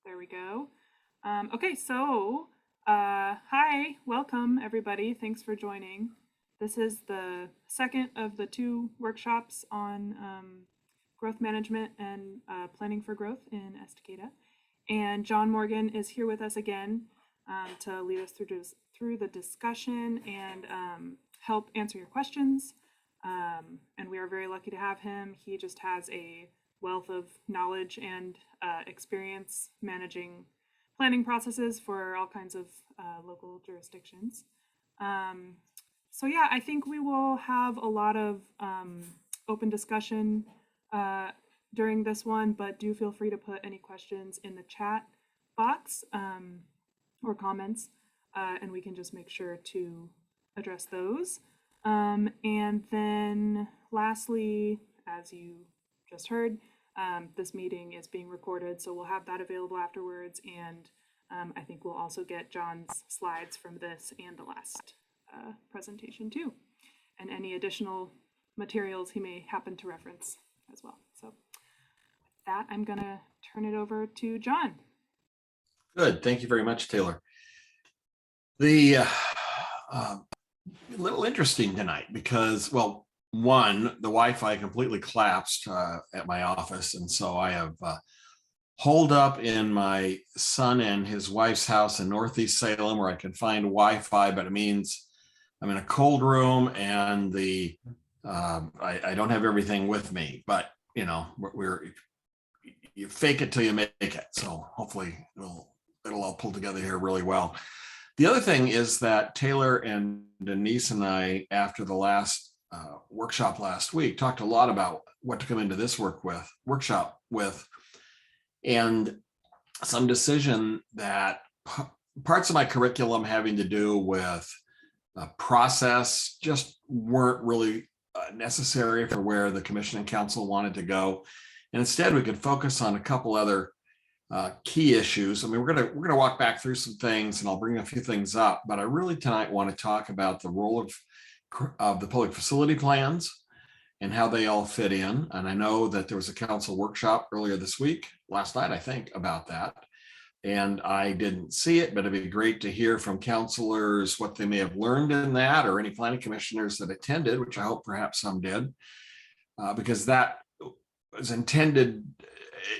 There we go. Okay, so hi, welcome everybody. Thanks for joining. This is the second of the two workshops on growth management and planning for growth in Estacada. And John Morgan is here with us again to lead us through the discussion and help answer your questions. And we are very lucky to have him. He just has a wealth of knowledge and experience managing planning processes for all kinds of local jurisdictions. So yeah, I think we will have a lot of open discussion during this one, but do feel free to put any questions in the chat box or comments, and we can just make sure to address those. And then lastly, as you just heard, this meeting is being recorded, so we'll have that available afterwards, and I think we'll also get John's slides from this and the last presentation too, and any additional materials he may happen to reference as well. So with that, I'm gonna turn it over to John. Good, thank you very much, Taylor. The a little interesting tonight because, well, one, the Wi-Fi completely collapsed at my office, and so I have holed up in my son and his wife's house in Northeast Salem where I can find Wi-Fi, but it means I'm in a cold room and I don't have everything with me, but you know, you fake it till you make it. So hopefully it'll all pull together here really well. The other thing is that Taylor and Denise and I, after the last workshop last week, talked a lot about what to come into this workshop with, and some decision that parts of my curriculum having to do with process just weren't really necessary for where the commission and council wanted to go, and instead we could focus on a couple other key issues. I mean, we're gonna walk back through some things, and I'll bring a few things up, but I really tonight want to talk about the role of the public facility plans and how they all fit in. And I know that there was a council workshop earlier this week, last night, I think, about that. And I didn't see it, but it'd be great to hear from councilors what they may have learned in that, or any planning commissioners that attended, which I hope perhaps some did, because that was intended.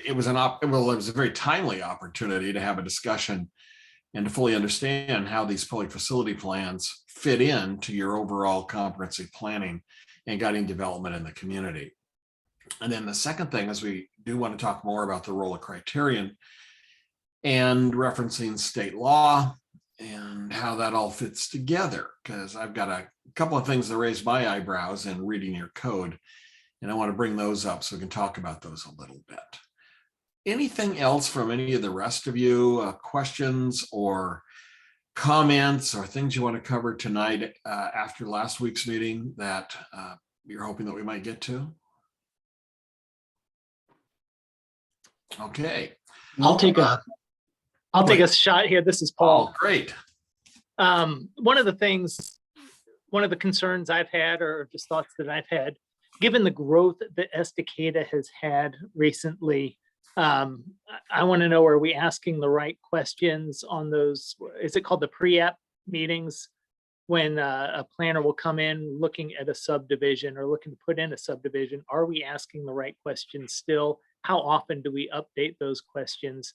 It was it was a very timely opportunity to have a discussion and to fully understand how these public facility plans fit into your overall comprehensive planning and guiding development in the community. And then the second thing is we do want to talk more about the role of criterion and referencing state law and how that all fits together, because I've got a couple of things that raise my eyebrows in reading your code, and I want to bring those up so we can talk about those a little bit. Anything else from any of the rest of you, questions or comments or things you want to cover tonight after last week's meeting that you're hoping that we might get to? Okay. I'll take a shot here. This is Paul. Oh, great. One of the concerns I've had, or just thoughts that I've had, given the growth that Estacada has had recently, I want to know, are we asking the right questions on those? Is it called the PreApp meetings, when a planner will come in looking at a subdivision or looking to put in a subdivision? Are we asking the right questions still? How often do we update those questions?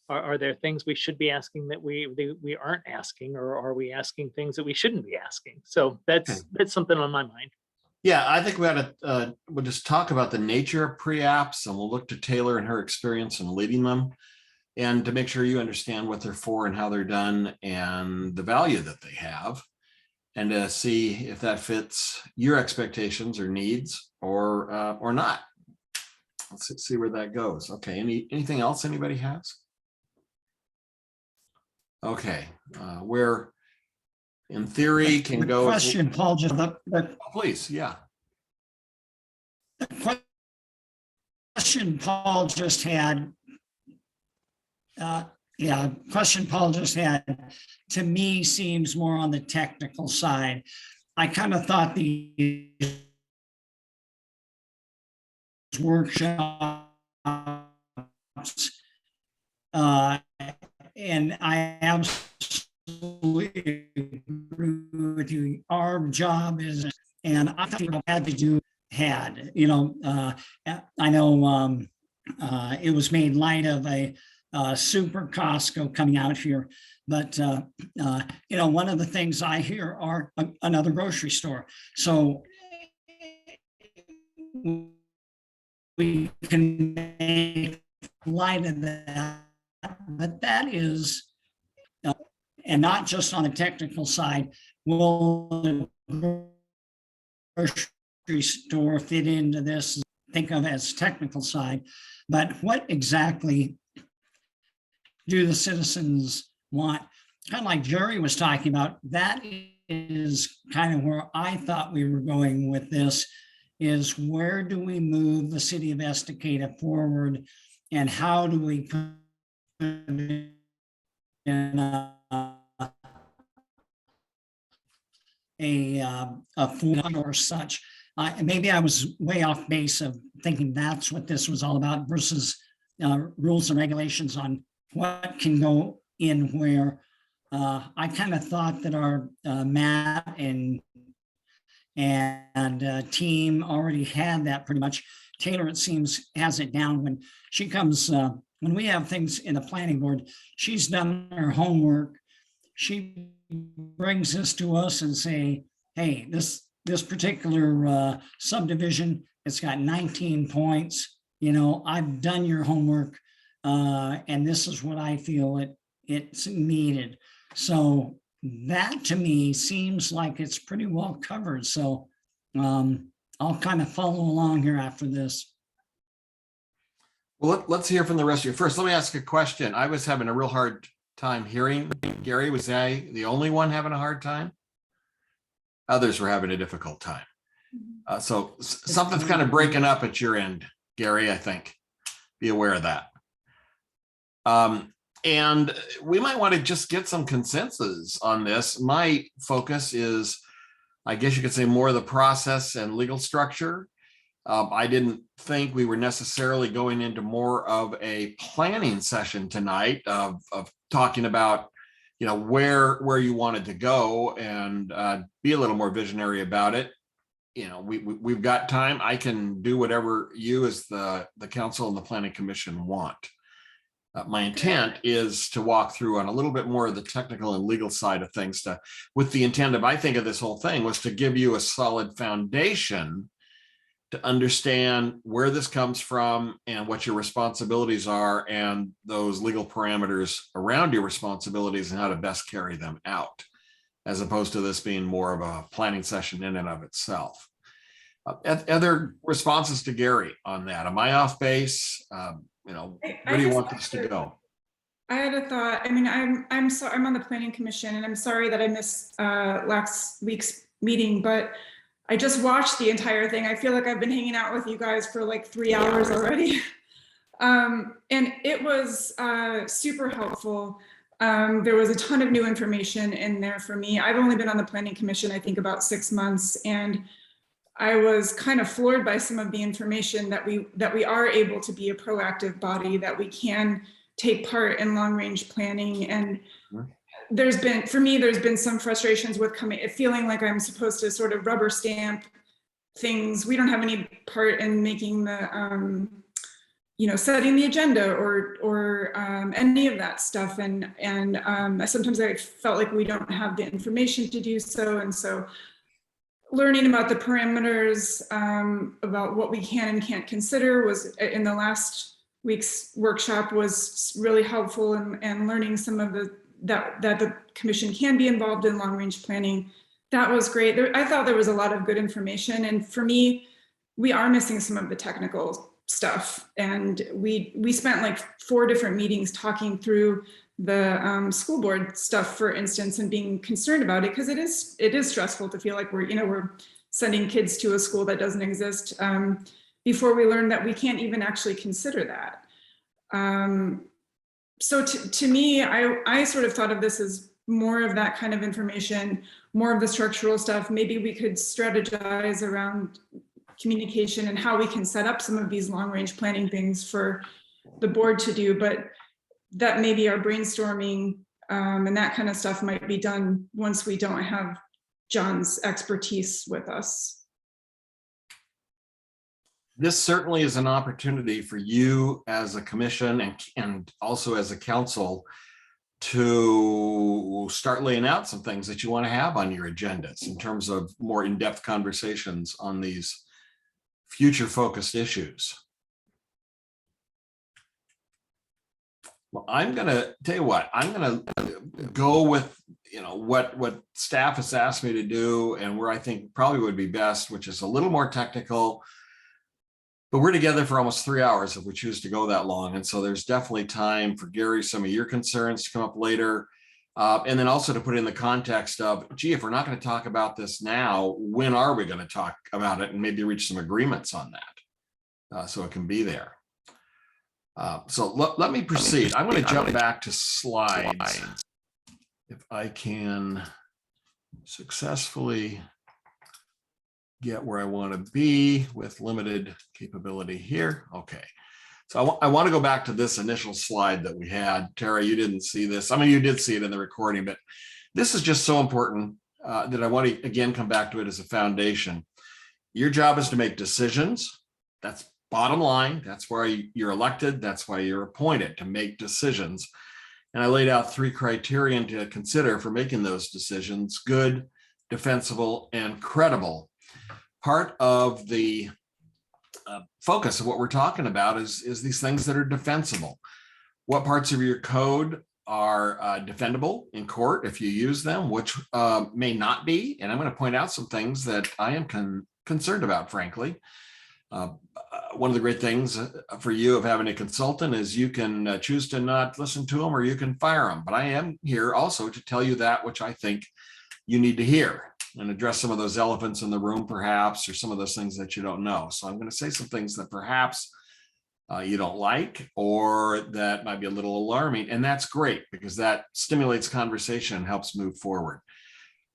Are there things we should be asking that we aren't asking, or are we asking things that we shouldn't be asking? So that's something on my mind. Yeah, I think we ought to we'll just talk about the nature of pre-apps, and we'll look to Taylor and her experience in leading them, and to make sure you understand what they're for and how they're done and the value that they have, and to see if that fits your expectations or needs or not. Let's see where that goes. Okay, anything else anybody has? Okay, where in theory can the go. Question, Paul, just please, yeah. The question Paul just had, question Paul just had, to me seems more on the technical side. I kind of thought these workshops And I absolutely agree with you. Our job is, and I think had to do had, I know it was made light of a super Costco coming out here, but one of the things I hear are another grocery store. So we can make light of that, but that is, and not just on the technical side, will the grocery store fit into this? Think of as technical side, but what exactly do the citizens want? Kind of like Jerry was talking about, that is kind of where I thought we were going with this, is where do we move the city of Estacada forward, and how do we put it in a form or such. Maybe I was way off base of thinking that's what this was all about versus rules and regulations on what can go in where. I kind of thought that our Matt and team already had that pretty much. Taylor, it seems, has it down. When she comes, when we have things in the planning board, she's done her homework. She brings this to us and say, hey, this particular subdivision, it's got 19 points. I've done your homework, and this is what I feel it's needed. So that to me seems like it's pretty well covered. So I'll kind of follow along here after this. Well, let's hear from the rest of you. First, let me ask a question. I was having a real hard time hearing. Gary, was I the only one having a hard time? Others were having a difficult time. So something's kind of breaking up at your end, Gary, I think. Be aware of that. And we might want to just get some consensus on this. My focus is, I guess you could say, more of the process and legal structure. I didn't think we were necessarily going into more of a planning session tonight of talking about, where you wanted to go and be a little more visionary about it. We've got time. I can do whatever you as the council and the planning commission want. My intent is to walk through on a little bit more of the technical and legal side of things, with the intent of, I think of this whole thing was to give you a solid foundation to understand where this comes from and what your responsibilities are, and those legal parameters around your responsibilities and how to best carry them out, as opposed to this being more of a planning session in and of itself. Other responses to Gary on that? Am I off base? Where do you want this to go? I had a thought. I mean, I'm sorry, I'm on the planning commission, and I'm sorry that I missed last week's meeting, but I just watched the entire thing. I feel like I've been hanging out with you guys for like 3 hours already. And it was super helpful. There was a ton of new information in there for me. I've only been on the planning commission, I think, about 6 months, and I was kind of floored by some of the information that we are able to be a proactive body, that we can take part in long range planning. And there's been some frustrations with feeling like I'm supposed to sort of rubber stamp things. We don't have any part in making the setting the agenda or any of that stuff. And sometimes I felt like we don't have the information to do so. And so learning about the parameters, about what we can and can't consider, was in the last week's workshop was really helpful, and learning some of that the commission can be involved in long range planning. That was great. I thought there was a lot of good information, and for me, we are missing some of the technical stuff. And we spent like 4 different meetings talking through the school board stuff, for instance, and being concerned about it, because it is stressful to feel like we're sending kids to a school that doesn't exist, before we learn that we can't even actually consider that. So to me, I sort of thought of this as more of that kind of information, more of the structural stuff. Maybe we could strategize around communication and how we can set up some of these long range planning things for the board to do. But that maybe our brainstorming and that kind of stuff might be done once we don't have John's expertise with us. This certainly is an opportunity for you as a commission and also as a council to start laying out some things that you want to have on your agendas in terms of more in-depth conversations on these future focused issues. Well, I'm going to tell you what, I'm going to go with, what staff has asked me to do and where I think probably would be best, which is a little more technical. But we're together for almost 3 hours if we choose to go that long. And so there's definitely time for Gary, some of your concerns to come up later. And then also to put in the context of, gee, if we're not going to talk about this now, when are we going to talk about it and maybe reach some agreements on that so it can be there. So let me proceed. I'm going to jump back to slides. If I can successfully get where I want to be with limited capability here. Okay. So I want to go back to this initial slide that we had. Tara, you didn't see this. I mean, you did see it in the recording, but this is just so important that I want to, again, come back to it as a foundation. Your job is to make decisions. That's bottom line. That's why you're elected. That's why you're appointed, to make decisions. And I laid out 3 criteria to consider for making those decisions: good, defensible, and credible. Part of the focus of what we're talking about is these things that are defensible. What parts of your code are defendable in court if you use them, which may not be. And I'm going to point out some things that I am concerned about, frankly. One of the great things for you of having a consultant is you can choose to not listen to them or you can fire them. But I am here also to tell you that which I think you need to hear and address some of those elephants in the room, perhaps, or some of those things that you don't know. So I'm going to say some things that perhaps you don't like, or that might be a little alarming. And that's great, because that stimulates conversation and helps move forward.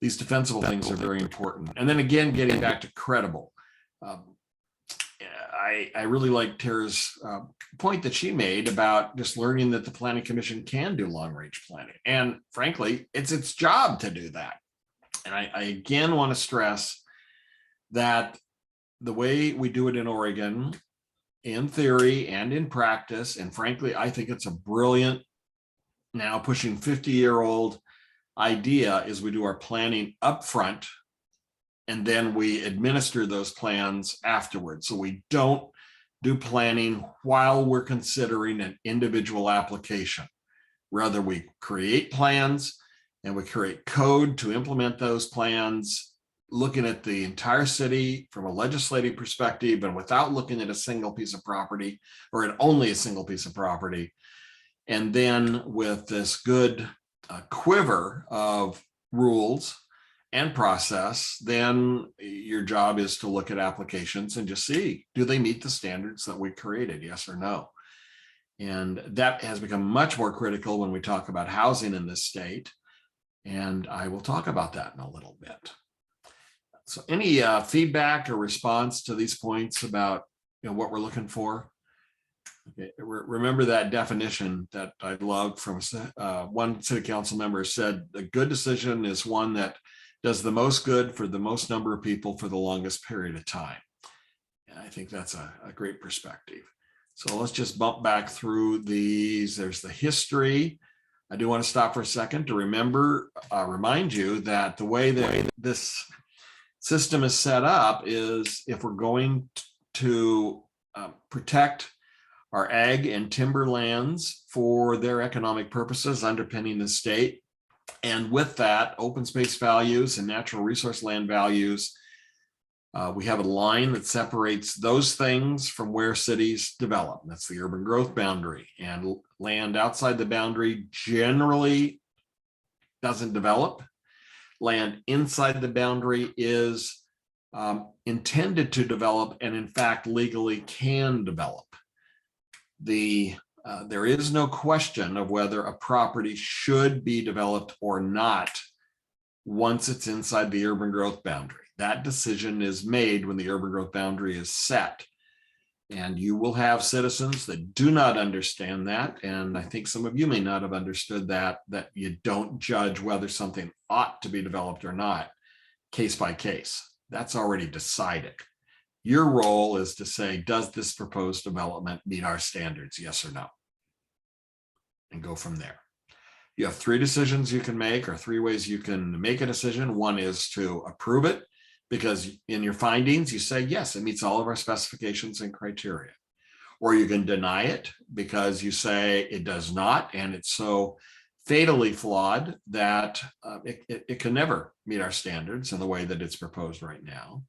These defensible things are very important. And then again, getting back to credible. I really like Tara's point that she made about just learning that the Planning Commission can do long-range planning. And frankly, it's its job to do that. And I again want to stress that the way we do it in Oregon, in theory and in practice, and frankly, I think it's a brilliant, now pushing 50-year-old idea, is we do our planning upfront and then we administer those plans afterwards. So we don't do planning while we're considering an individual application. Rather, we create plans and we create code to implement those plans, looking at the entire city from a legislative perspective and without looking at a single piece of property or at only a single piece of property. And then with this good quiver of rules and process, then your job is to look at applications and just see, do they meet the standards that we created, yes or no? And that has become much more critical when we talk about housing in this state. And I will talk about that in a little bit. So any feedback or response to these points about what we're looking for? Okay, remember that definition that I loved from one city council member said, a good decision is one that does the most good for the most number of people for the longest period of time. And I think that's a great perspective. So let's just bump back through these. There's the history. I do want to stop for a second to remind you that the way that this system is set up is, if we're going to protect our ag and timber lands for their economic purposes underpinning the state, and with that, open space values and natural resource land values, we have a line that separates those things from where cities develop. That's the urban growth boundary, and land outside the boundary generally doesn't develop. Land inside the boundary is intended to develop, and in fact legally can develop. There is no question of whether a property should be developed or not once it's inside the urban growth boundary. That decision is made when the urban growth boundary is set. And you will have citizens that do not understand that. And I think some of you may not have understood that you don't judge whether something ought to be developed or not, case by case. That's already decided. Your role is to say, does this proposed development meet our standards? Yes or no? And go from there. You have 3 decisions you can make, or 3 ways you can make a decision. One is to approve it, because in your findings, you say, yes, it meets all of our specifications and criteria. Or you can deny it because you say it does not, and it's so fatally flawed that it can never meet our standards in the way that it's proposed right now.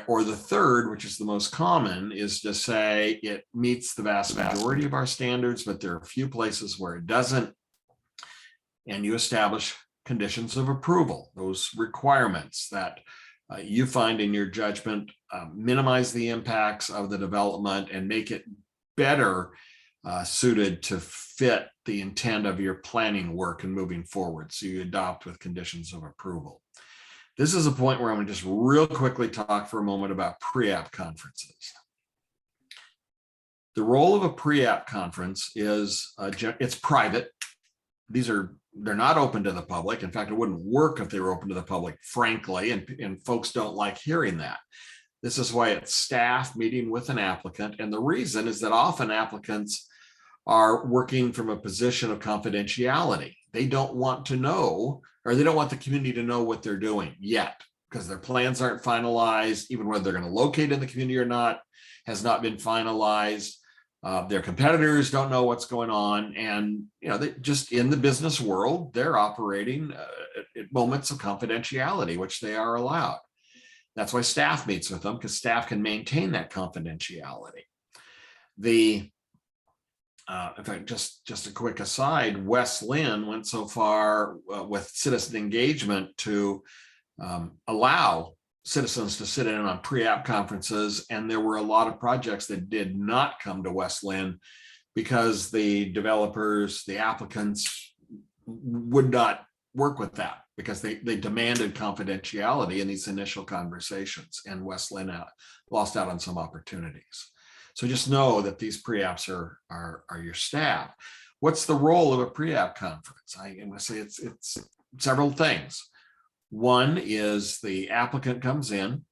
Or the third, which is the most common, is to say it meets the vast majority of our standards, but there are a few places where it doesn't. And you establish conditions of approval, those requirements that you find in your judgment minimize the impacts of the development and make it better suited to fit the intent of your planning work and moving forward. So you adopt with conditions of approval. This is a point where I'm going to just real quickly talk for a moment about PreApp conferences. The role of a PreApp conference is it's private. They're not open to the public. In fact, it wouldn't work if they were open to the public, frankly, and folks don't like hearing that. This is why it's staff meeting with an applicant. And the reason is that often applicants are working from a position of confidentiality. They don't want to know, or they don't want the community to know what they're doing yet, because their plans aren't finalized. Even whether they're going to locate in the community or not has not been finalized. Their competitors don't know what's going on. And, they just in the business world, they're operating at moments of confidentiality, which they are allowed. That's why staff meets with them, because staff can maintain that confidentiality. In fact, just a quick aside, West Lynn went so far with citizen engagement to allow citizens to sit in on PreApp conferences, and there were a lot of projects that did not come to West Lynn because the developers, the applicants would not work with that, because they demanded confidentiality in these initial conversations, and West Lynn lost out on some opportunities. So just know that these PreApps are your staff. What's the role of a PreApp conference? I'm going to say it's several things. One is the applicant comes in,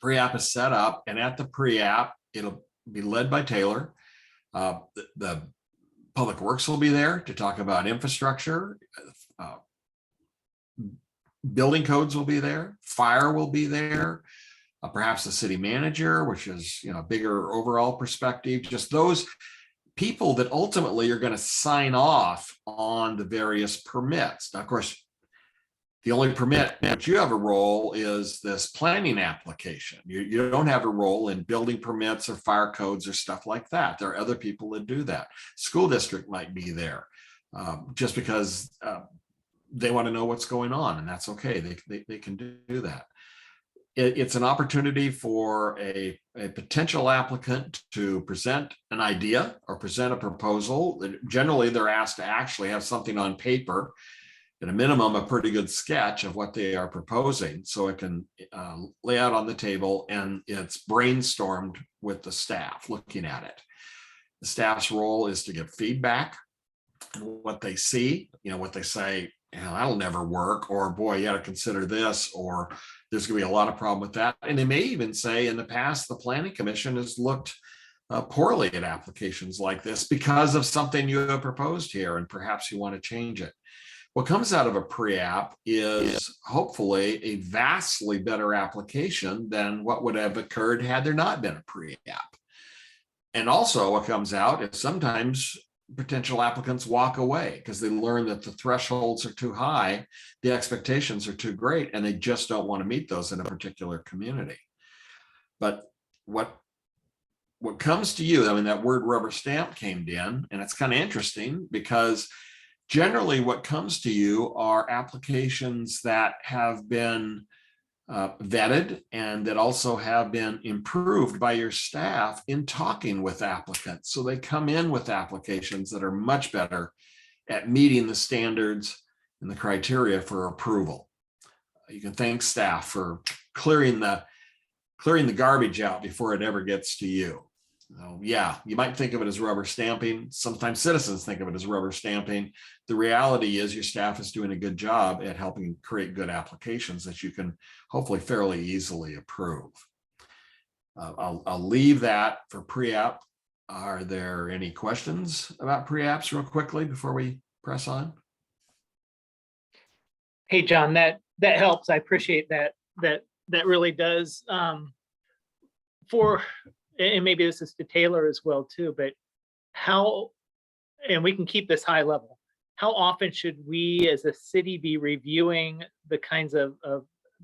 PreApp is set up, and at the PreApp, it'll be led by Taylor. The Public Works will be there to talk about infrastructure. Building codes will be there. Fire will be there. Perhaps the city manager, which is a bigger overall perspective. Just those people that ultimately are going to sign off on the various permits. Now, of course, the only permit that you have a role is this planning application. You don't have a role in building permits or fire codes or stuff like that. There are other people that do that. School district might be there just because they want to know what's going on, and that's okay. They can do that. It's an opportunity for a potential applicant to present an idea or present a proposal. Generally, they're asked to actually have something on paper, at a minimum, a pretty good sketch of what they are proposing, so it can lay out on the table, and it's brainstormed with the staff looking at it. The staff's role is to give feedback on what they see, what they say, that'll never work, or boy, you got to consider this, or there's going to be a lot of problem with that. And they may even say, in the past, the Planning Commission has looked poorly at applications like this because of something you have proposed here, and perhaps you want to change it. What comes out of a PreApp is hopefully a vastly better application than what would have occurred had there not been a PreApp. And also what comes out is sometimes potential applicants walk away because they learn that the thresholds are too high, the expectations are too great, and they just don't want to meet those in a particular community. But what comes to you, that word rubber stamp came in, and it's kind of interesting because generally what comes to you are applications that have been vetted and that also have been improved by your staff in talking with applicants. So they come in with applications that are much better at meeting the standards and the criteria for approval. You can thank staff for clearing the clearing the garbage out before it ever gets to you. So, yeah, you might think of it as rubber stamping. Sometimes citizens think of it as rubber stamping. The reality is your staff is doing a good job at helping create good applications that you can hopefully fairly easily approve. I'll leave that for PreApp. Are there any questions about PreApps real quickly before we press on? Hey, John, that helps. I appreciate that. That really does. And maybe this is to Taylor as well too, but how, and we can keep this high level, how often should we as a city be reviewing the kinds of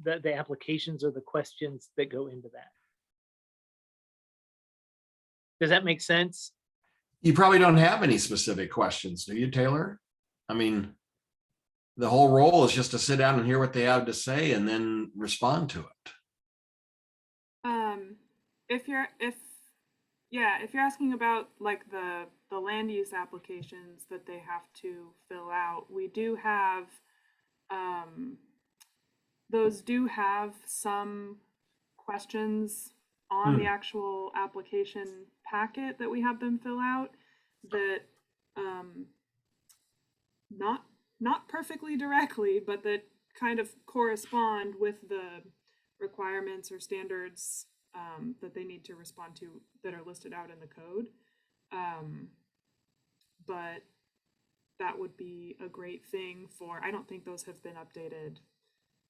the applications or the questions that go into that? Does that make sense? You probably don't have any specific questions, do you, Taylor? I mean, the whole role is just to sit down and hear what they have to say and then respond to it. If you're asking about like the land use applications that they have to fill out, we do have those do have some questions on the actual application packet that we have them fill out that not perfectly directly, but that kind of correspond with the requirements or standards that they need to respond to that are listed out in the code. But that would be a great thing for, I don't think those have been updated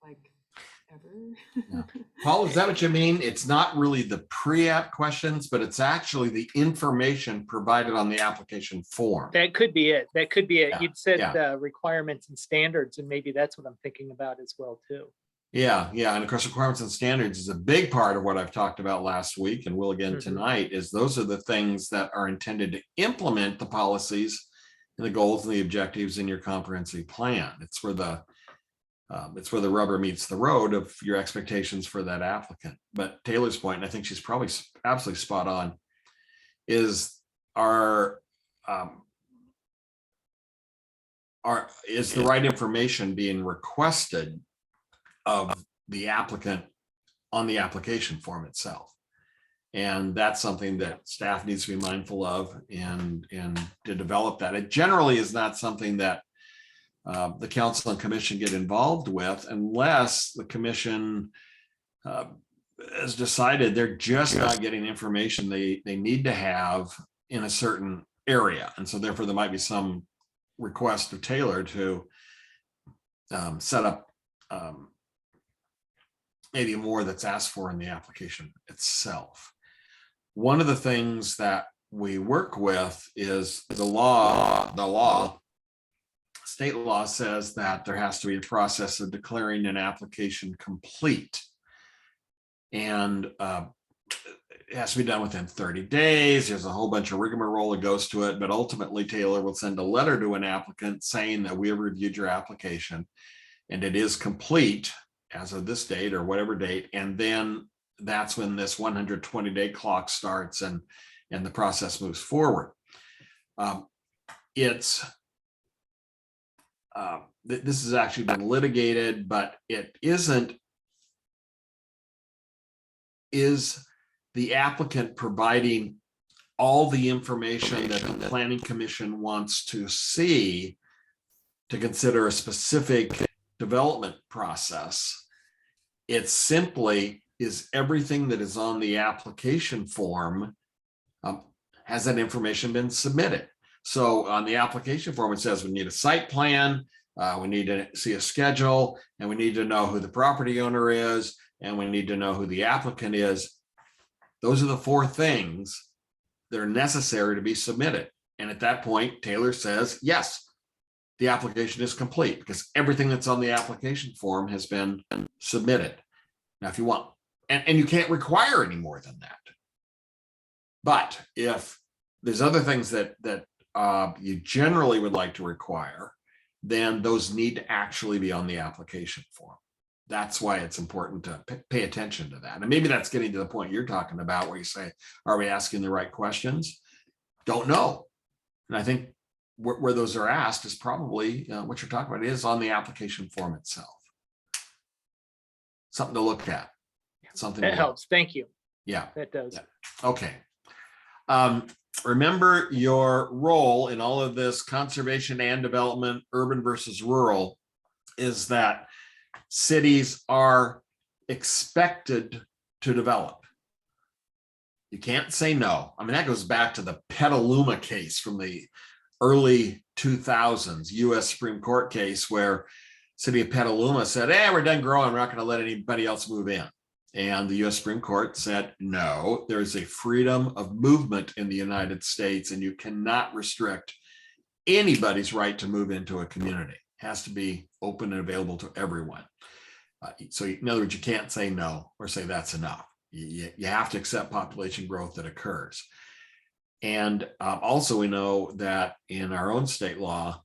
like ever. Yeah. Paul, is that what you mean? It's not really the PreApp questions, but it's actually the information provided on the application form. That could be it. That could be it. Yeah, You'd said yeah. Requirements and standards, and maybe that's what I'm thinking about as well too. Yeah, and of course, requirements and standards is a big part of what I've talked about last week and will again tonight, is those are the things that are intended to implement the policies and the goals and the objectives in your comprehensive plan. It's where the rubber meets the road of your expectations for that applicant. But Taylor's point, and I think she's probably absolutely spot on, is is the right information being requested of the applicant on the application form itself? And that's something that staff needs to be mindful of and to develop that. It generally is not something that the council and commission get involved with unless the commission has decided they're just not getting information they need to have in a certain area. And so therefore there might be some request to Taylor to set up maybe more that's asked for in the application itself. One of the things that we work with is the law. State law says that there has to be a process of declaring an application complete. And it has to be done within 30 days. There's a whole bunch of rigmarole that goes to it, but ultimately Taylor will send a letter to an applicant saying that we have reviewed your application and it is complete as of this date or whatever date. And then that's when this 120-day clock starts and the process moves forward. This has actually been litigated, but it isn't. Is the applicant providing all the information that the planning commission wants to see to consider a specific development process? It simply is everything that is on the application form. Has that information been submitted? So on the application form, it says we need a site plan, we need to see a schedule, and we need to know who the property owner is, and we need to know who the applicant is. Those are the four things that are necessary to be submitted. And at that point, Taylor says, yes, the application is complete because everything that's on the application form has been submitted. Now, if you want, and you can't require any more than that. But if there's other things that you generally would like to require, then those need to actually be on the application form. That's why it's important to pay attention to that. And maybe that's getting to the point you're talking about where you say, are we asking the right questions? Don't know. And I think where those are asked is probably what you're talking about is on the application form itself. Something to look at. Yeah. something. That helps. Thank you. Yeah. That does. Yeah. Okay. Remember your role in all of this conservation and development, urban versus rural, is that cities are expected to develop. You can't say no. I mean, that goes back to the Petaluma case from the early 2000s, US Supreme Court case where city of Petaluma said, hey, we're done growing. We're not going to let anybody else move in. And the US Supreme Court said, no, there's a freedom of movement in the United States, and you cannot restrict anybody's right to move into a community. It has to be open and available to everyone. So in other words, you can't say no or say that's enough. You have to accept population growth that occurs. And also we know that in our own state law,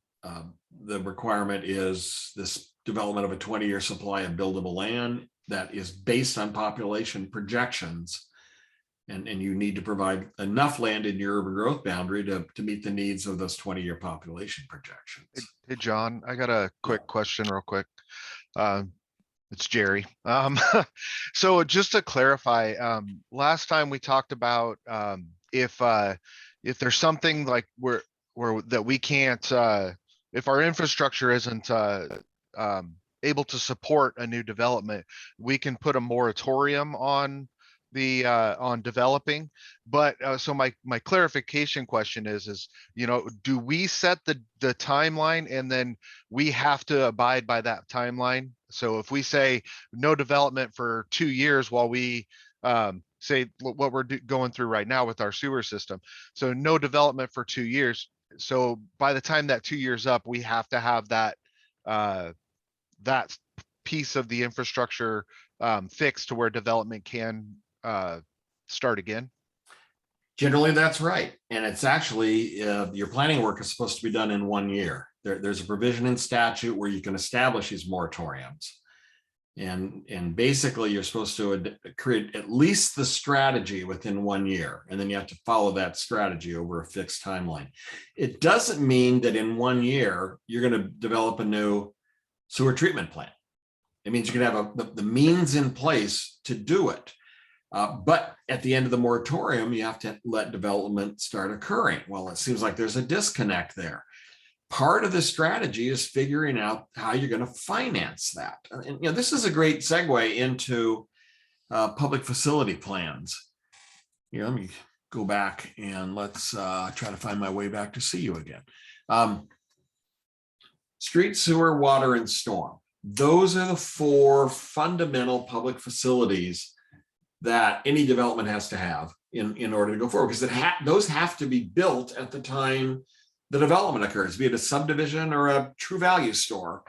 the requirement is this development of a 20-year supply of buildable land that is based on population projections. And you need to provide enough land in your urban growth boundary to meet the needs of those 20-year population projections. Hey, John, I got a quick question real quick. It's Jerry. So just to clarify, last time we talked about if there's something like where that we can't, if our infrastructure isn't able to support a new development, we can put a moratorium on the on developing. But so my clarification question is, you know, do we set the timeline and then we have to abide by that timeline? So if we say no development for 2 years while we say what we're going through right now with our sewer system, so no development for 2 years. So by the time that 2 years up, we have to have that that piece of the infrastructure fixed to where development can start again. Generally, that's right. And it's actually, your planning work is supposed to be done in 1 year. There's a provision in statute where you can establish these moratoriums. And basically, you're supposed to create at least the strategy within 1 year. And then you have to follow that strategy over a fixed timeline. It doesn't mean that in 1 year, you're going to develop a new sewer treatment plant. It means you can have the means in place to do it. But at the end of the moratorium, you have to let development start occurring. Well, it seems like there's a disconnect there. Part of the strategy is figuring out how you're going to finance that. And you know, this is a great segue into public facility plans. You know, let me go back and let's try to find my way back to see you again. Street, sewer, water, and storm. Those are the 4 fundamental public facilities that any development has to have in order to go forward, because those have to be built at the time the development occurs, be it a subdivision or a true value store.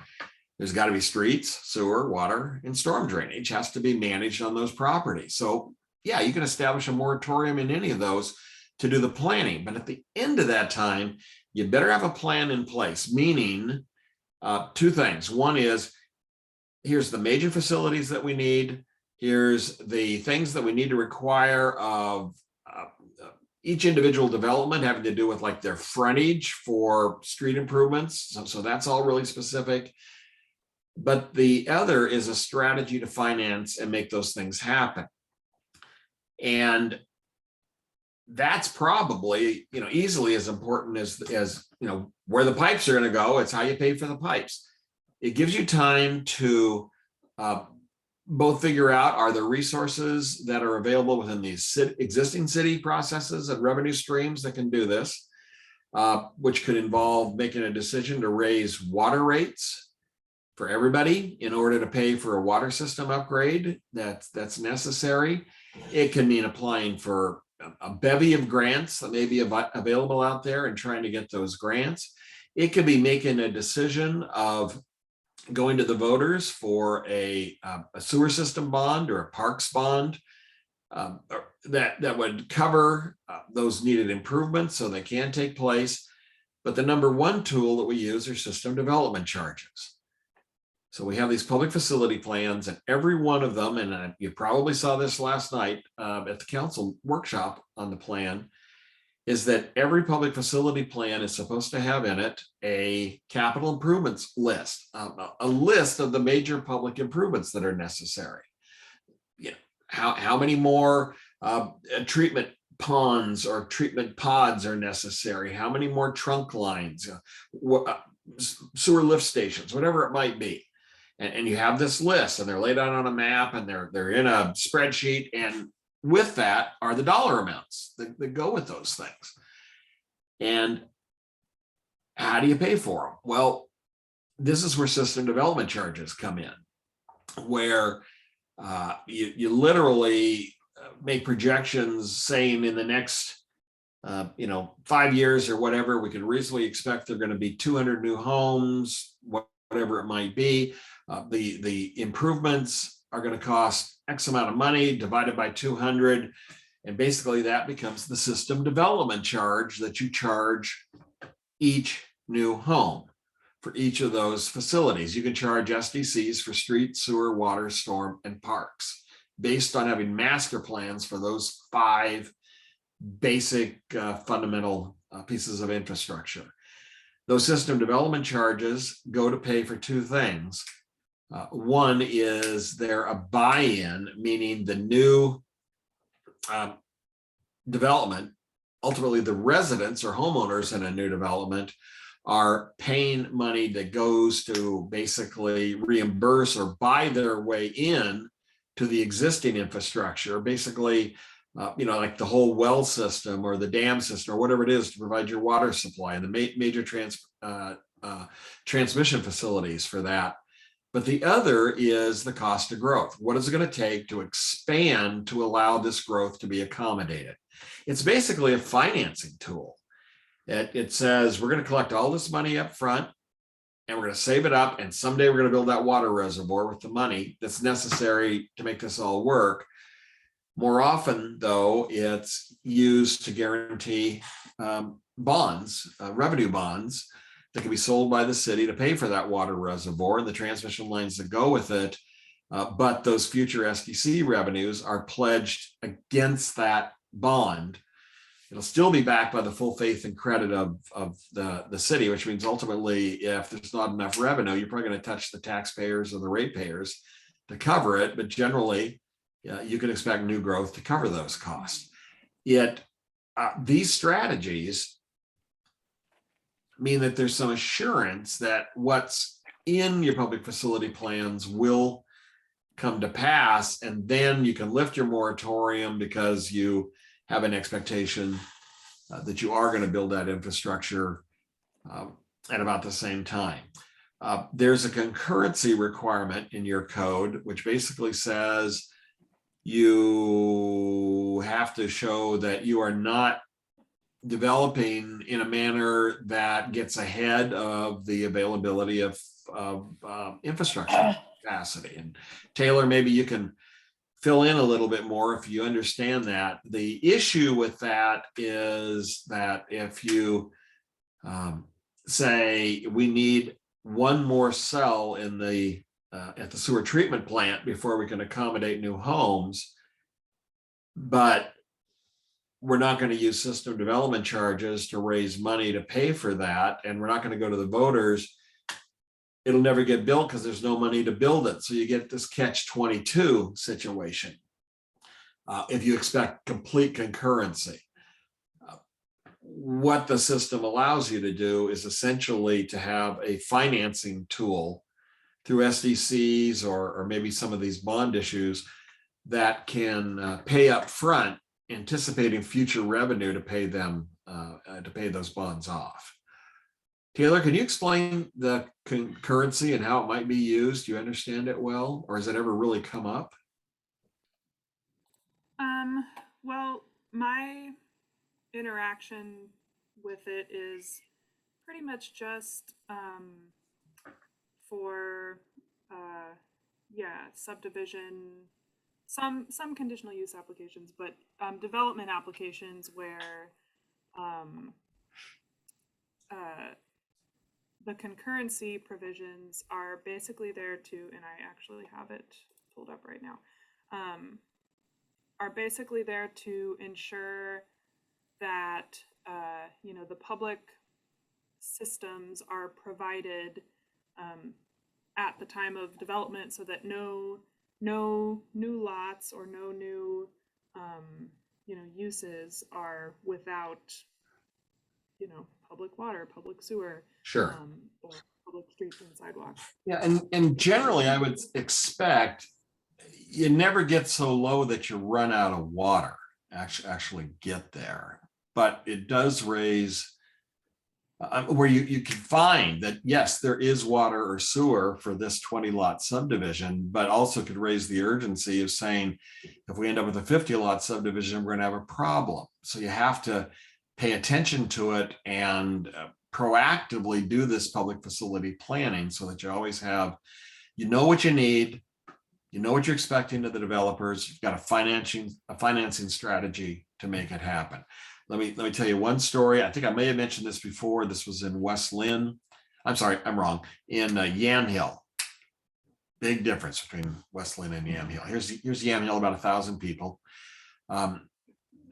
There's got to be streets, sewer, water, and storm drainage has to be managed on those properties. So yeah, you can establish a moratorium in any of those to do the planning, but at the end of that time, you better have a plan in place, meaning 2 things. One is, here's the major facilities that we need. Here's the things that we need to require of each individual development, having to do with like their frontage for street improvements. So that's all really specific. But the other is a strategy to finance and make those things happen. And that's probably, you know, easily as important as you know, where the pipes are going to go. It's how you pay for the pipes. It gives you time to both figure out, are there resources that are available within these existing city processes and revenue streams that can do this, which could involve making a decision to raise water rates for everybody in order to pay for a water system upgrade that's necessary. It can mean applying for a bevy of grants that may be available out there and trying to get those grants. It could be making a decision of going to the voters for a sewer system bond or a parks bond that would cover those needed improvements so they can take place. But the number 1 tool that we use are system development charges. So we have these public facility plans, and every one of them, and you probably saw this last night at the council workshop on the plan, is that every public facility plan is supposed to have in it a capital improvements list, a list of the major public improvements that are necessary. You know, how many more treatment ponds or treatment pods are necessary? How many more trunk lines, sewer lift stations, whatever it might be? And you have this list, and they're laid out on a map, and they're in a spreadsheet, and with that are the dollar amounts that go with those things. And how do you pay for them? Well, this is where system development charges come in, where you literally make projections saying in the next 5 years or whatever, we can reasonably expect there are going to be 200 new homes, whatever it might be. The improvements are going to cost X amount of money divided by 200. And basically that becomes the system development charge that you charge each new home for each of those facilities. You can charge SDCs for street, sewer, water, storm, and parks based on having master plans for those 5 basic fundamental pieces of infrastructure. Those system development charges go to pay for 2 things. One is they're a buy-in, meaning the new development, ultimately the residents or homeowners in a new development are paying money that goes to basically reimburse or buy their way in to the existing infrastructure, basically, like the whole well system or the dam system or whatever it is to provide your water supply and the major transmission facilities for that. But the other is the cost of growth. What is it going to take to expand to allow this growth to be accommodated? It's basically a financing tool. It says we're going to collect all this money up front and we're going to save it up, and someday we're going to build that water reservoir with the money that's necessary to make this all work. More often, though, it's used to guarantee bonds, revenue bonds that can be sold by the city to pay for that water reservoir and the transmission lines that go with it. But those future SDC revenues are pledged against that bond. It'll still be backed by the full faith and credit of the city, which means ultimately, if there's not enough revenue, you're probably going to touch the taxpayers or the ratepayers to cover it. But generally, you can expect new growth to cover those costs. Yet these strategies mean that there's some assurance that what's in your public facility plans will come to pass, and then you can lift your moratorium because you have an expectation that you are going to build that infrastructure at about the same time. There's a concurrency requirement in your code, which basically says you have to show that you are not developing in a manner that gets ahead of the availability of infrastructure capacity. And Taylor, maybe you can fill in a little bit more if you understand that. The issue with that is that if you say we need one more cell in the at the sewer treatment plant before we can accommodate new homes, but we're not going to use system development charges to raise money to pay for that, and we're not going to go to the voters, it'll never get built because there's no money to build it. So you get this catch-22 situation if you expect complete concurrency. What the system allows you to do is essentially to have a financing tool through SDCs or maybe some of these bond issues that can pay up front, anticipating future revenue to pay them, to pay those bonds off. Taylor, can you explain the concurrency and how it might be used? Do you understand it well, or has it ever really come up? Well, my interaction with it is pretty much just for subdivision, some conditional use applications, but development applications where the concurrency provisions are basically there to, and I actually have it pulled up right now, are basically there to ensure that the public systems are provided at the time of development, so that no no new lots or no new, uses are without, public water, public sewer, Sure. or public streets and sidewalks. Yeah, and generally I would expect you never get so low that you run out of water, actually get there. But it does raise where you can find that, yes, there is water or sewer for this 20 lot subdivision, but also could raise the urgency of saying, if we end up with a 50 lot subdivision, we're going to have a problem. So you have to pay attention to it and proactively do this public facility planning so that you always have, what you need, what you're expecting of the developers, you've got a financing strategy to make it happen. Let me tell you one story. I think I may have mentioned this before. This was in West Lynn. I'm sorry, I'm wrong. In Yamhill. Big difference between West Lynn and Yamhill. Here's Yamhill, about 1,000 people.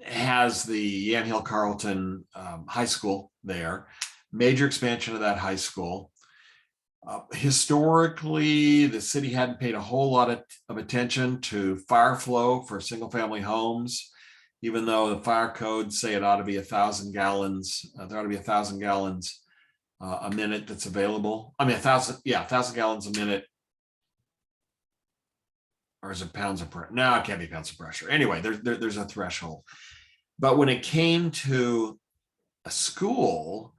Has the Yamhill Carleton High School there. Major expansion of that high school. Historically, the city hadn't paid a whole lot of attention to fire flow for single family homes. Even though the fire codes say it ought to be 1,000 gallons, there ought to be 1,000 gallons a minute that's available. I mean, 1,000 gallons a minute. Or is it pounds of pressure? No, it can't be pounds of pressure. Anyway, there's a threshold. But when it came to a school,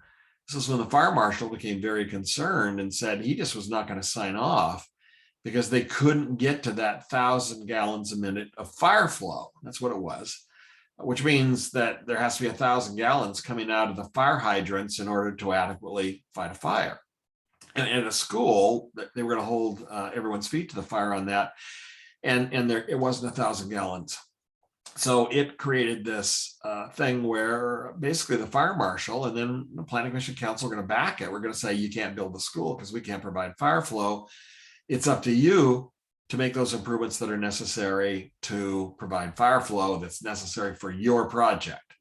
this is when the fire marshal became very concerned and said he just was not going to sign off because they couldn't get to that 1,000 gallons a minute of fire flow. That's what it was. Which means that there has to be 1,000 gallons coming out of the fire hydrants in order to adequately fight a fire. And at a school, they were going to hold everyone's feet to the fire on that. And it wasn't 1,000 gallons. So it created this thing where basically the fire marshal and then the planning commission council are going to back it. We're going to say you can't build the school because we can't provide fire flow. It's up to you to make those improvements that are necessary to provide fire flow that's necessary for your project.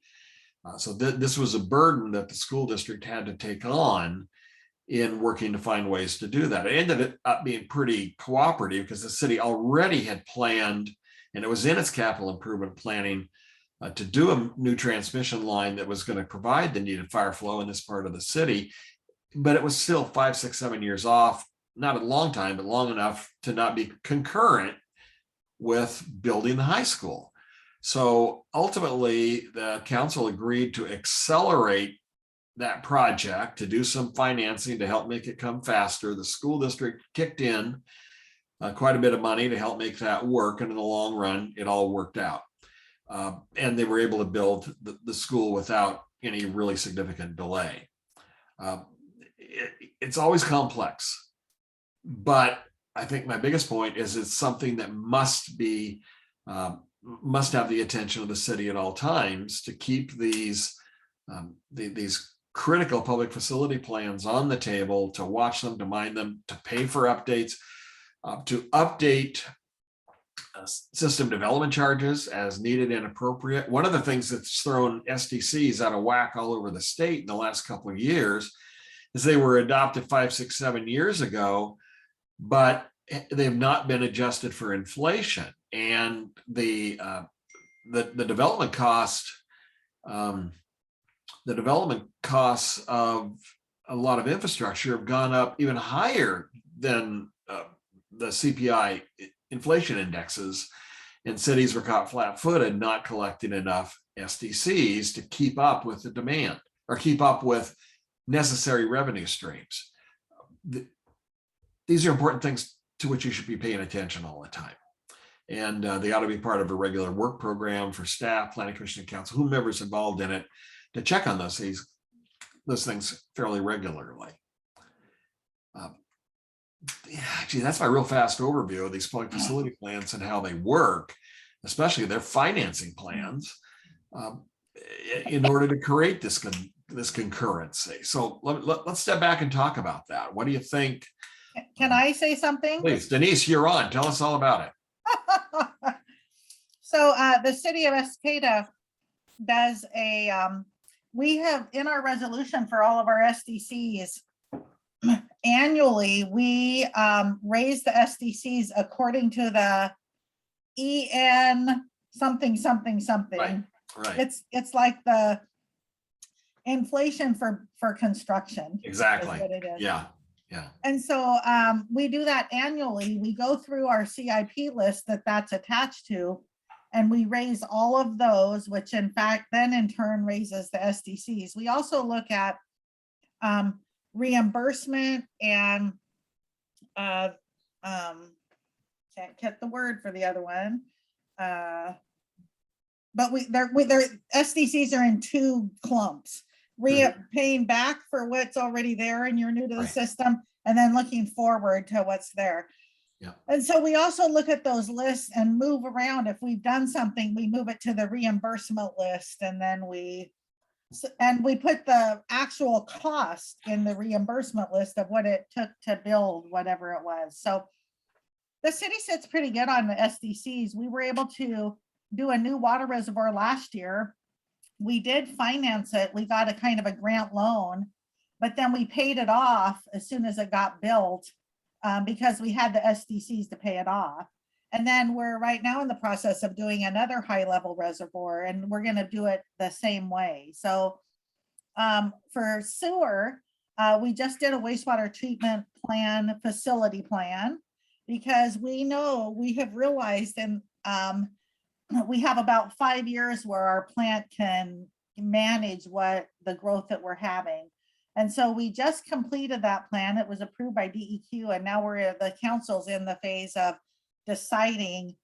So this was a burden that the school district had to take on in working to find ways to do that. It ended up being pretty cooperative because the city already had planned, and it was in its capital improvement planning to do a new transmission line that was going to provide the needed fire flow in this part of the city. But it was still 5, 6, 7 years off. Not a long time, but long enough to not be concurrent with building the high school. So ultimately, the council agreed to accelerate that project, to do some financing to help make it come faster. The school district kicked in quite a bit of money to help make that work. And in the long run, it all worked out. And they were able to build the school without any really significant delay. It's always complex. But I think my biggest point is it's something that must have the attention of the city at all times to keep these critical public facility plans on the table, to watch them, to mind them, to pay for updates, to update system development charges as needed and appropriate. One of the things that's thrown SDCs out of whack all over the state in the last couple of years is they were adopted 5, 6, 7 years ago, but they've not been adjusted for inflation, and the development costs of a lot of infrastructure have gone up even higher than the CPI inflation indexes, and cities were caught flat-footed not collecting enough SDCs to keep up with the demand or keep up with necessary revenue streams. These are important things to which you should be paying attention all the time. And they ought to be part of a regular work program for staff, planning commission, and council, whomever's involved in it, to check on those things fairly regularly. Actually, that's my real fast overview of these public facility plans and how they work, especially their financing plans, in order to create this concurrency. So let's step back and talk about that. What do you think? Can I say something? Please, Denise, you're on. Tell us all about it. So the city of Estacada does we have in our resolution for all of our SDCs, annually, we raise the SDCs according to the EN something, something, something. Right. It's like the inflation for construction. is Exactly. what it is. Yeah. Yeah. And so we do that annually. We go through our CIP list that's attached to, and we raise all of those, which in fact then in turn raises the SDCs. We also look at reimbursement and can't get the word for the other one. But their SDCs are in two clumps. Paying back for what's already there and you're new to the Right. system, and then looking forward to what's there. Yeah. And so we also look at those lists and move around. If we've done something, we move it to the reimbursement list, and then we put the actual cost in the reimbursement list of what it took to build whatever it was. So the city sits pretty good on the SDCs. We were able to do a new water reservoir last year. We did finance it. We got a kind of a grant loan, but then we paid it off as soon as it got built because we had the SDCs to pay it off. And then we're right now in the process of doing another high level reservoir, and we're going to do it the same way. So for sewer, we just did a wastewater treatment plan, facility plan, because we know we have realized and we have about 5 years where our plant can manage what the growth that we're having. And so we just completed that plan. It was approved by DEQ, and now the council's in the phase of deciding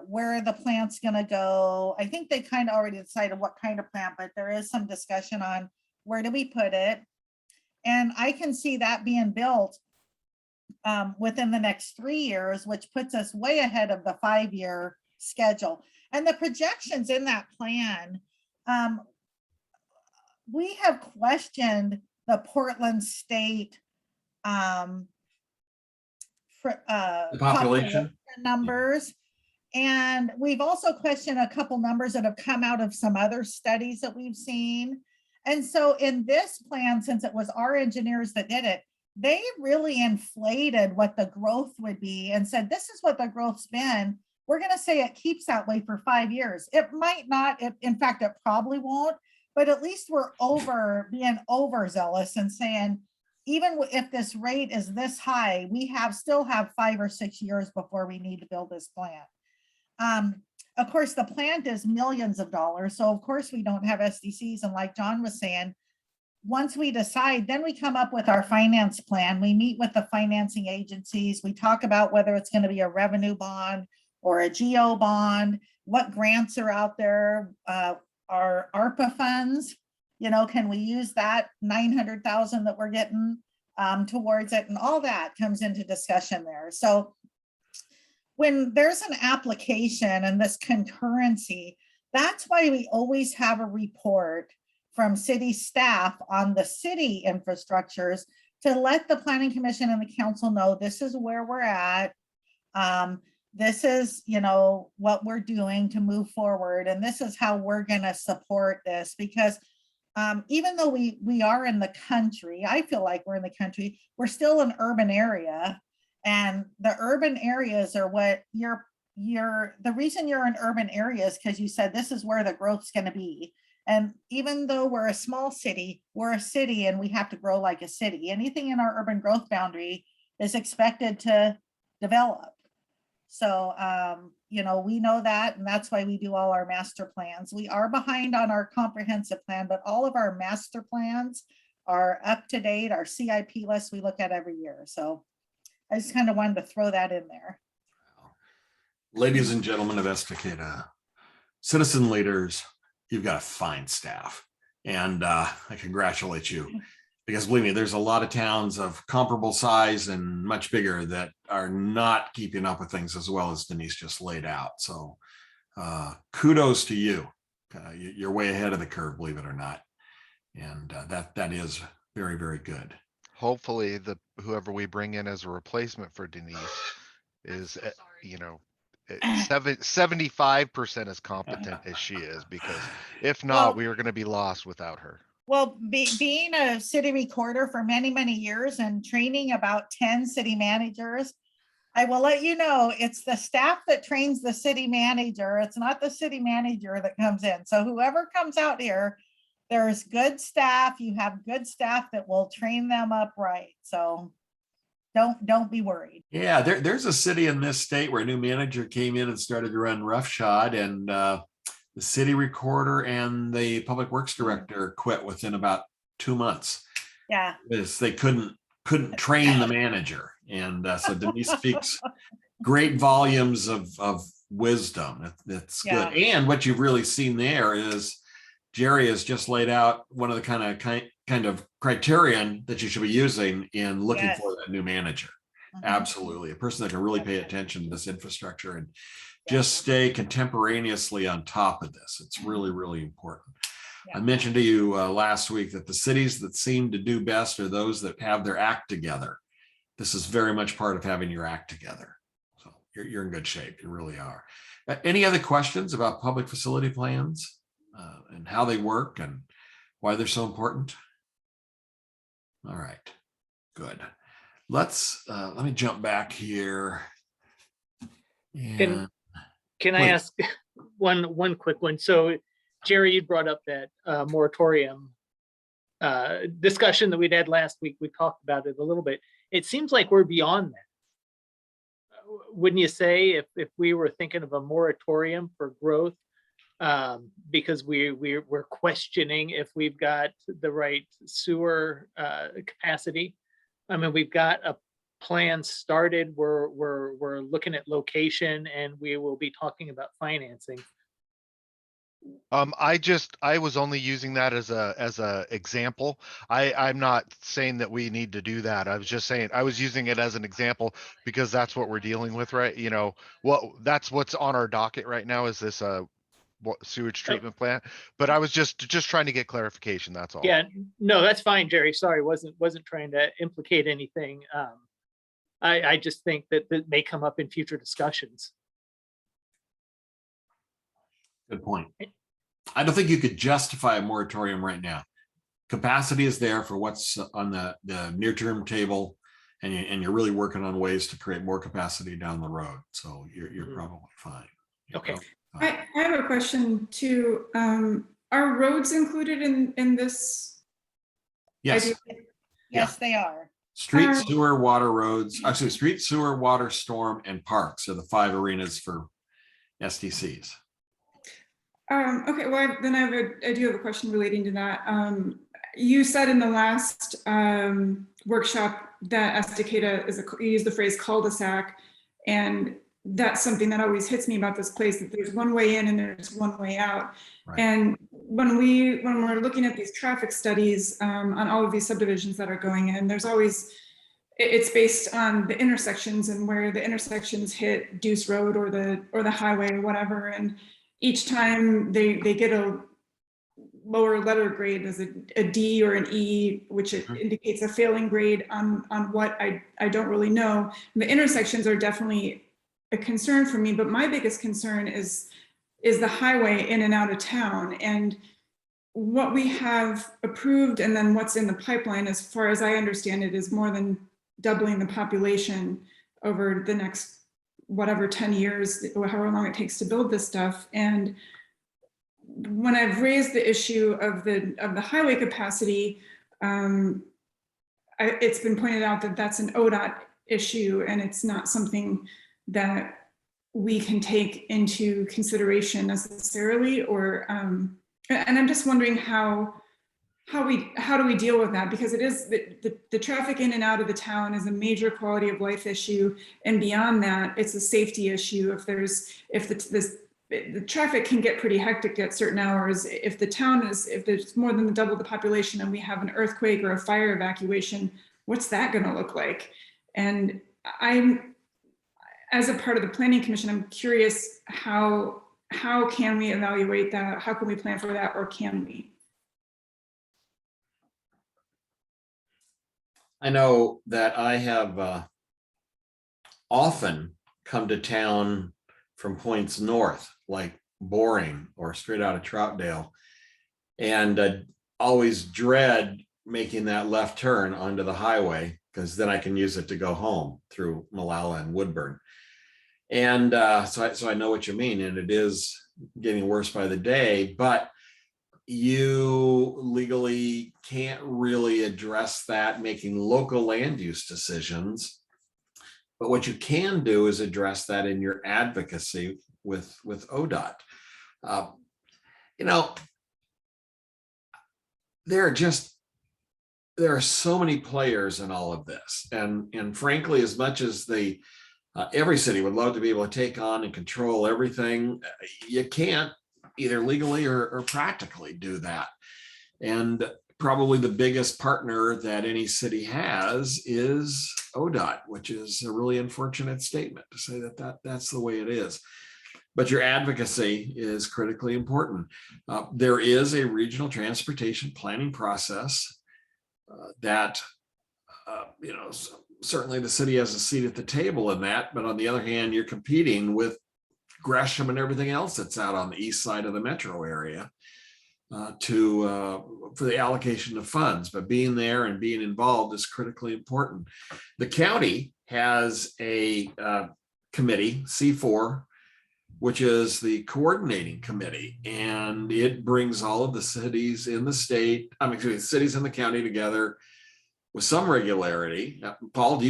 where the plant's gonna go. I think they kind of already decided what kind of plant, but there is some discussion on where do we put it. And I can see that being built within the next 3 years, which puts us way ahead of the 5-year schedule. And the projections in that plan, we have questioned the Portland state The population numbers. And we've also questioned a couple numbers that have come out of some other studies that we've seen. And so in this plan, since it was our engineers that did it, they really inflated what the growth would be and said, this is what the growth's been. We're going to say it keeps that way for 5 years. It might not, in fact, it probably won't, but at least we're being overzealous and saying, even if this rate is this high, we still have 5 or 6 years before we need to build this plant. Of course, the plant is millions of dollars. So of course we don't have SDCs. And like John was saying, once we decide, then we come up with our finance plan. We meet with the financing agencies. We talk about whether it's going to be a revenue bond or a GO bond, what grants are out there, our ARPA funds, can we use that 900,000 that we're getting towards it, and all that comes into discussion there. So when there's an application and this concurrency, that's why we always have a report from city staff on the city infrastructures to let the planning commission and the council know this is where we're at. This is, what we're doing to move forward. And this is how we're going to support this, because even though we are in the country, I feel like we're in the country, we're still an urban area. And the urban areas are what the reason you're in urban areas, because you said this is where the growth's going to be. And even though we're a small city, we're a city and we have to grow like a city. Anything in our urban growth boundary is expected to develop. So, we know that, and that's why we do all our master plans. We are behind on our comprehensive plan, but all of our master plans are up to date. Our CIP list we look at every year. So I just kind of wanted to throw that in there. Ladies and gentlemen of Estacada, citizen leaders, you've got a fine staff, and I congratulate you, because believe me, there's a lot of towns of comparable size and much bigger that are not keeping up with things as well as Denise just laid out. So kudos to you. You're way ahead of the curve, believe it or not. And that is very, very good. Hopefully whoever we bring in as a replacement for Denise is, 75% as competent as she is, because if not, we are going to be lost without her. Well, being a city recorder for many, many years and training about 10 city managers, I will let you know, it's the staff that trains the city manager. It's not the city manager that comes in. So whoever comes out here, there's good staff. You have good staff that will train them up right. So don't be worried. Yeah, there's a city in this state where a new manager came in and started to run roughshod, and the city recorder and the public works director quit within about 2 months. Yeah. Because they couldn't train the manager. And so Denise speaks great volumes of wisdom. That's good. And what you've really seen there is Jerry has just laid out one of the kind of criterion that you should be using in looking for that new manager. Absolutely. A person that can really pay attention to this infrastructure and just stay contemporaneously on top of this. It's really, really important. I mentioned to you last week that the cities that seem to do best are those that have their act together. This is very much part of having your act together. So you're in good shape. You really are. Any other questions about public facility plans and how they work and why they're so important? All right, good. Let me jump back here. Can I ask one quick one? So Jerry, you brought up that moratorium discussion that we'd had last week. We talked about it a little bit. It seems like we're beyond that. Wouldn't you say if we were thinking of a moratorium for growth, because we're questioning if we've got the right sewer capacity? I mean, we've got a plan started. We're looking at location, and we will be talking about financing. I was only using that as a example. I'm not saying that we need to do that. I was just saying I was using it as an example because that's what we're dealing with, right? You know, that's what's on our docket right now is this sewage treatment plant. But I was just trying to get clarification. That's all. Yeah, no, that's fine, Jerry. Sorry, wasn't trying to implicate anything. I just think that may come up in future discussions. Good point. I don't think you could justify a moratorium right now. Capacity is there for what's on the near-term table, and you're really working on ways to create more capacity down the road. So you're probably fine. Okay. I have a question too. Are roads included in this? Yes. idea? Yes, they are. Street, sewer, water, roads. Actually, street, sewer, water, storm, and parks are the 5 arenas for STCs. Okay, well, then I do have a question relating to that. You said in the last workshop that Estacada you used the phrase cul-de-sac, and that's something that always hits me about this place, that there's one way in and there's one way out. Right. And when we're looking at these traffic studies on all of these subdivisions that are going in, there's always, it's based on the intersections and where the intersections hit Deuce Road or the highway or whatever. And each time they get a lower letter grade as a D or an E, which indicates a failing grade on what I don't really know. And the intersections are definitely a concern for me, but my biggest concern is the highway in and out of town, and what we have approved and then what's in the pipeline, as far as I understand it, is more than doubling the population over the next whatever 10 years, or however long it takes to build this stuff. And when I've raised the issue of the highway capacity, it's been pointed out that that's an ODOT issue, and it's not something that we can take into consideration necessarily, or and I'm just wondering how do we deal with that? Because it is the traffic in and out of the town is a major quality of life issue, and beyond that, it's a safety issue. If the traffic can get pretty hectic at certain hours, if there's more than double the population and we have an earthquake or a fire evacuation, what's that going to look like? And as a part of the Planning Commission, I'm curious how can we evaluate that? How can we plan for that, or can we? I know that I have often come to town from points north, like Boring or straight out of Troutdale. And always dread making that left turn onto the highway because then I can use it to go home through Malala and Woodburn. And so I know what you mean, and it is getting worse by the day, but you legally can't really address that making local land use decisions. But what you can do is address that in your advocacy with ODOT. You know, there are so many players in all of this, and frankly, as much as every city would love to be able to take on and control everything, you can't either legally or practically do that. And probably the biggest partner that any city has is ODOT, which is a really unfortunate statement to say that's the way it is. But your advocacy is critically important. There is a regional transportation planning process that, certainly the city has a seat at the table in that, but on the other hand, you're competing with Gresham and everything else that's out on the east side of the metro area for the allocation of funds. But being there and being involved is critically important. The county has a committee, C4, which is the coordinating committee, and it brings all of the cities in the state, cities in the county together with some regularity. Paul,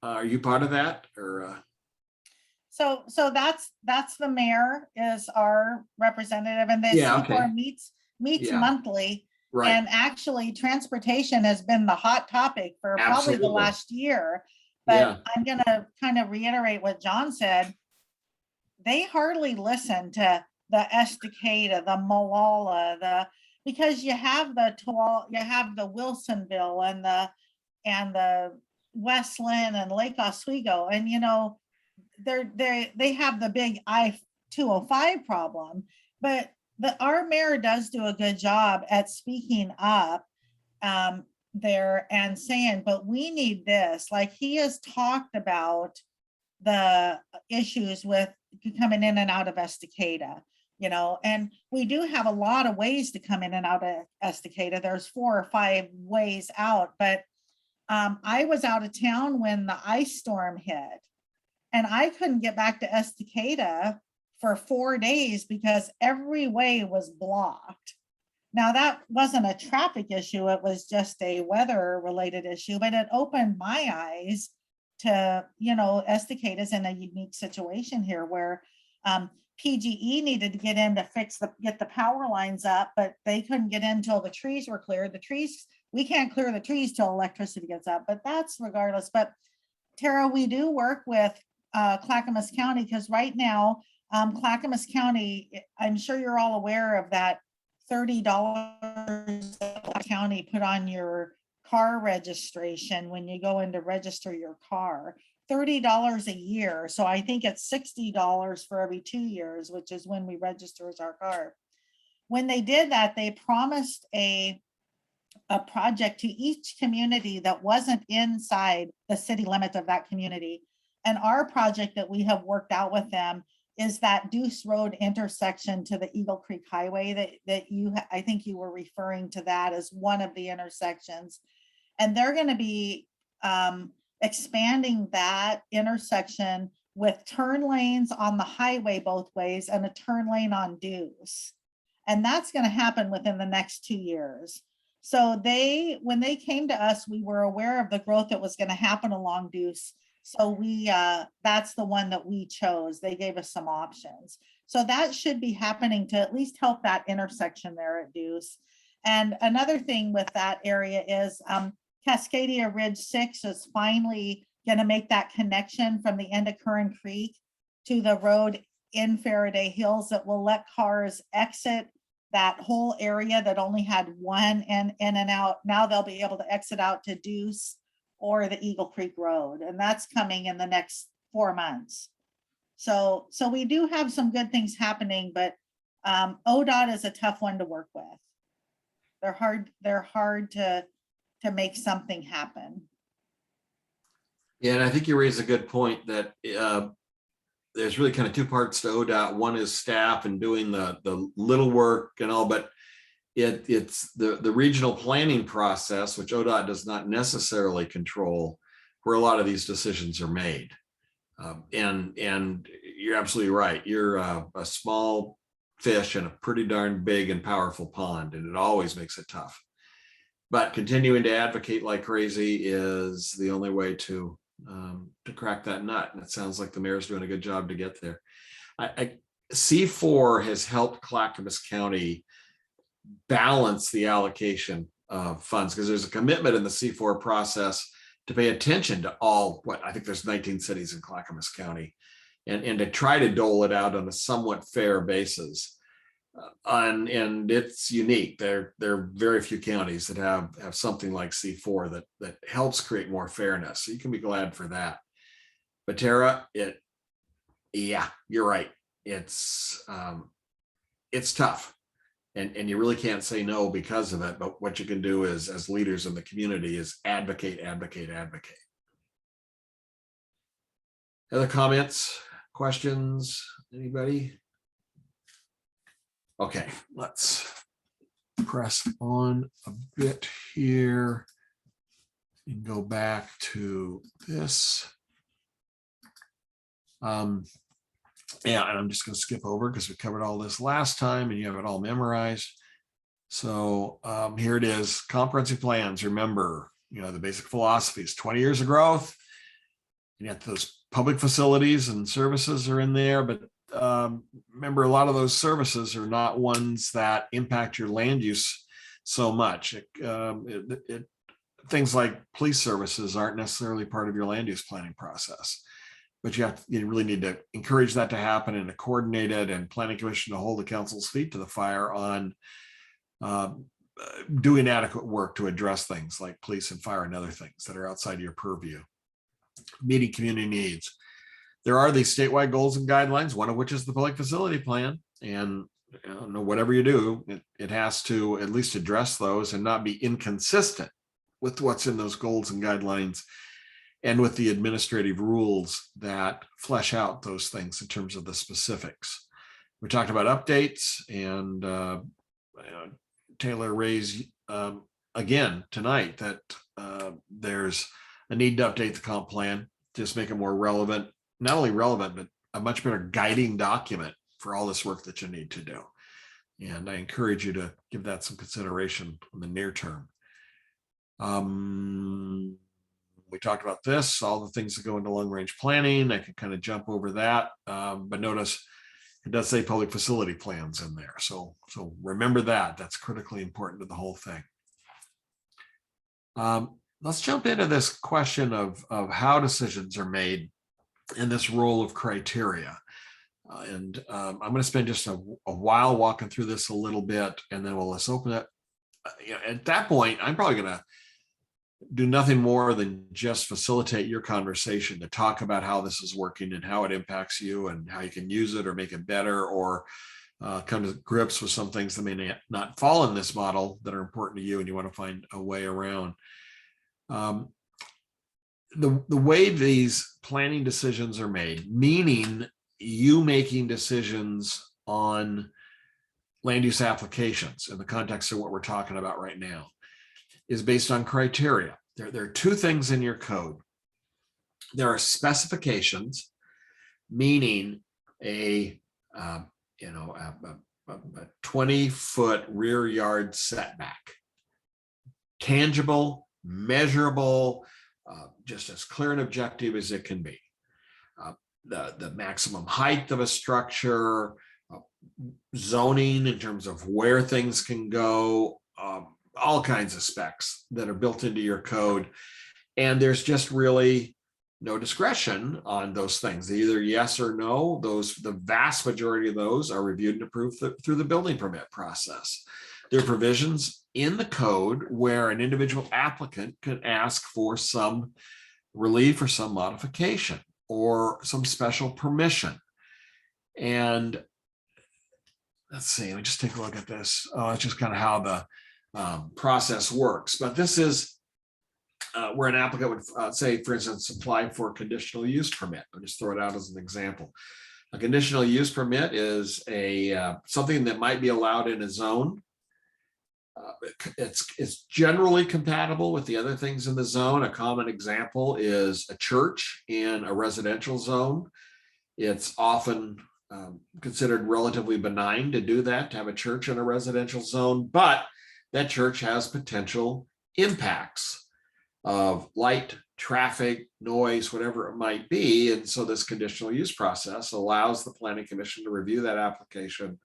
are you part of that, or? So that's the mayor is our representative, and the C4 meets monthly. Right. And actually, transportation has been the hot topic for probably the last year. But I'm going to kind of reiterate what John said. They hardly listen to the Estacada, the Malala, because you have the Wilsonville and the Westland and Lake Oswego, and they have the big I-205 problem, but our mayor does do a good job at speaking up there and saying, but we need this. Like, he has talked about the issues with coming in and out of Estacada, and we do have a lot of ways to come in and out of Estacada. There's 4 or 5 ways out, but I was out of town when the ice storm hit, and I couldn't get back to Estacada for 4 days because every way was blocked. Now, that wasn't a traffic issue, it was just a weather related issue, but it opened my eyes to, Estacada's in a unique situation here where PGE needed to get in to get the power lines up, but they couldn't get in till the trees were cleared. We can't clear the trees till electricity gets up, but that's regardless. But Tara, we do work with Clackamas County, because right now, Clackamas County, I'm sure you're all aware of that $30 that county put on your car registration when you go in to register your car. $30 a year. So I think it's $60 for every 2 years, which is when we register as our car. When they did that, they promised a project to each community that wasn't inside the city limits of that community. And our project that we have worked out with them is that Deuce Road intersection to the Eagle Creek Highway I think you were referring to that as one of the intersections. And they're going to be expanding that intersection with turn lanes on the highway both ways and a turn lane on Deuce. And that's going to happen within the next 2 years. So when they came to us, we were aware of the growth that was going to happen along Deuce. So that's the one that we chose. They gave us some options. So that should be happening to at least help that intersection there at Deuce. And another thing with that area is Cascadia Ridge 6 is finally going to make that connection from the end of Curran Creek to the road in Faraday Hills that will let cars exit that whole area that only had one in and out. Now they'll be able to exit out to Deuce or the Eagle Creek Road, and that's coming in the next 4 months. So we do have some good things happening, but ODOT is a tough one to work with. They're hard to make something happen. Yeah, and I think you raise a good point that there's really kind of 2 parts to ODOT. One is staff and doing the little work and all, but it's the regional planning process, which ODOT does not necessarily control, where a lot of these decisions are made. And you're absolutely right. You're a small fish in a pretty darn big and powerful pond, and it always makes it tough. But continuing to advocate like crazy is the only way to crack that nut. And it sounds like the mayor's doing a good job to get there. C4 has helped Clackamas County balance the allocation of funds, because there's a commitment in the C4 process to pay attention to all, what I think there's 19 cities in Clackamas County, and to try to dole it out on a somewhat fair basis. And it's unique. There are very few counties that have something like C4 that helps create more fairness. So you can be glad for that. But Tara, yeah, you're right. It's tough. And you really can't say no because of it. But what you can do is, as leaders in the community, is advocate, advocate, advocate. Other comments, questions, anybody? Okay, let's press on a bit here and go back to this. Yeah, and I'm just going to skip over because we covered all this last time and you have it all memorized. So here it is, comprehensive plans. Remember, the basic philosophies, 20 years of growth. And yet those public facilities and services are in there, but remember, a lot of those services are not ones that impact your land use so much. Things like police services aren't necessarily part of your land use planning process. But you really need to encourage that to happen and to coordinate it, and planning commission to hold the council's feet to the fire on doing adequate work to address things like police and fire and other things that are outside your purview. Meeting community needs. There are these statewide goals and guidelines, one of which is the public facility plan. And whatever you do, it has to at least address those and not be inconsistent with what's in those goals and guidelines, and with the administrative rules that flesh out those things in terms of the specifics. We talked about updates, and Taylor raised again tonight that there's a need to update the comp plan, just make it more relevant, not only relevant, but a much better guiding document for all this work that you need to do. And I encourage you to give that some consideration in the near term. We talked about this, all the things that go into long range planning. I can kind of jump over that, but notice it does say public facility plans in there. So remember that. That's critically important to the whole thing. Let's jump into this question of how decisions are made in this role of criteria. I'm going to spend just a while walking through this a little bit, and then let's open it. At that point, I'm probably going to do nothing more than just facilitate your conversation to talk about how this is working and how it impacts you and how you can use it or make it better, or come to grips with some things that may not fall in this model that are important to you and you want to find a way around. The way these planning decisions are made, meaning you making decisions on land use applications in the context of what we're talking about right now, is based on criteria. There are two things in your code. There are specifications, meaning a 20-foot rear yard setback, tangible, measurable, just as clear and objective as it can be. The maximum height of a structure, zoning in terms of where things can go, all kinds of specs that are built into your code. And there's just really no discretion on those things, either yes or no. The vast majority of those are reviewed and approved through the building permit process. There are provisions in the code where an individual applicant can ask for some relief or some modification or some special permission. And let's see, let me just take a look at this. It's just kind of how the process works. But this is where an applicant would say, for instance, apply for a conditional use permit. I'll just throw it out as an example. A conditional use permit is something that might be allowed in a zone, It's generally compatible with the other things in the zone. A common example is a church in a residential zone. It's often considered relatively benign to do that, to have a church in a residential zone, but that church has potential impacts of light, traffic, noise, whatever it might be. And so this conditional use process allows the Planning Commission to review that application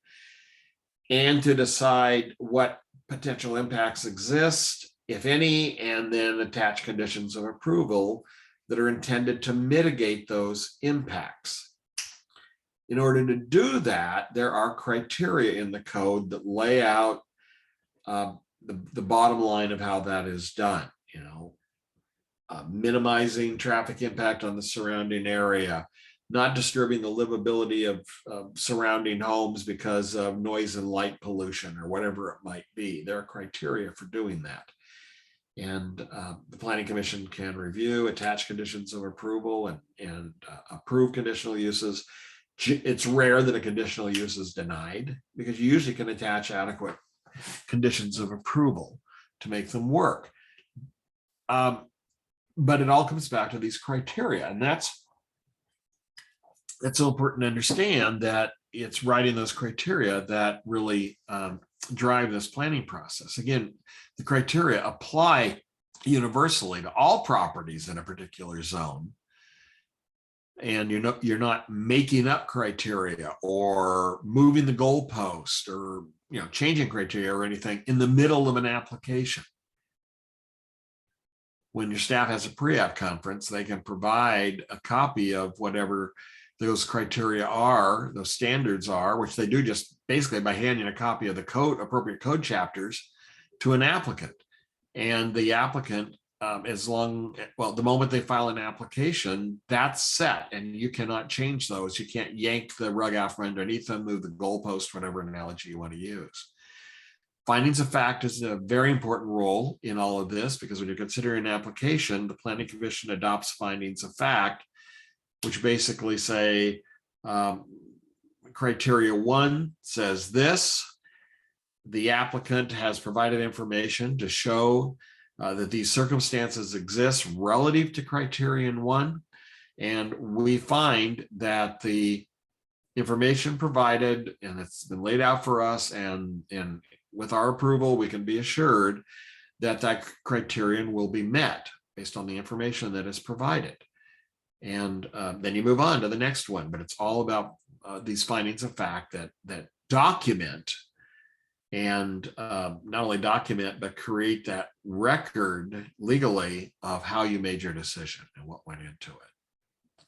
and to decide what potential impacts exist, if any, and then attach conditions of approval that are intended to mitigate those impacts. In order to do that, there are criteria in the code that lay out the bottom line of how that is done. Minimizing traffic impact on the surrounding area, not disturbing the livability of surrounding homes because of noise and light pollution or whatever it might be. There are criteria for doing that. And the Planning Commission can review, attach conditions of approval and approve conditional uses. It's rare that a conditional use is denied because you usually can attach adequate conditions of approval to make them work. But it all comes back to these criteria, and that's so important to understand that it's writing those criteria that really drive this planning process. Again, the criteria apply universally to all properties in a particular zone. And you're not making up criteria or moving the goalpost or changing criteria or anything in the middle of an application. When your staff has a PreApp conference, they can provide a copy of whatever those criteria are, those standards are, which they do just basically by handing a copy of the code, appropriate code chapters, to an applicant. And the applicant, the moment they file an application, that's set, and you cannot change those. You can't yank the rug out from underneath them, move the goalpost, whatever analogy you want to use. Findings of fact is a very important role in all of this, because when you're considering an application, the Planning Commission adopts findings of fact, which basically say criteria 1 says this. The applicant has provided information to show that these circumstances exist relative to criterion 1. And we find that the information provided, and it's been laid out for us, and with our approval, we can be assured that that criterion will be met based on the information that is provided. And then you move on to the next one, but it's all about these findings of fact that document and not only document, but create that record legally of how you made your decision and what went into it.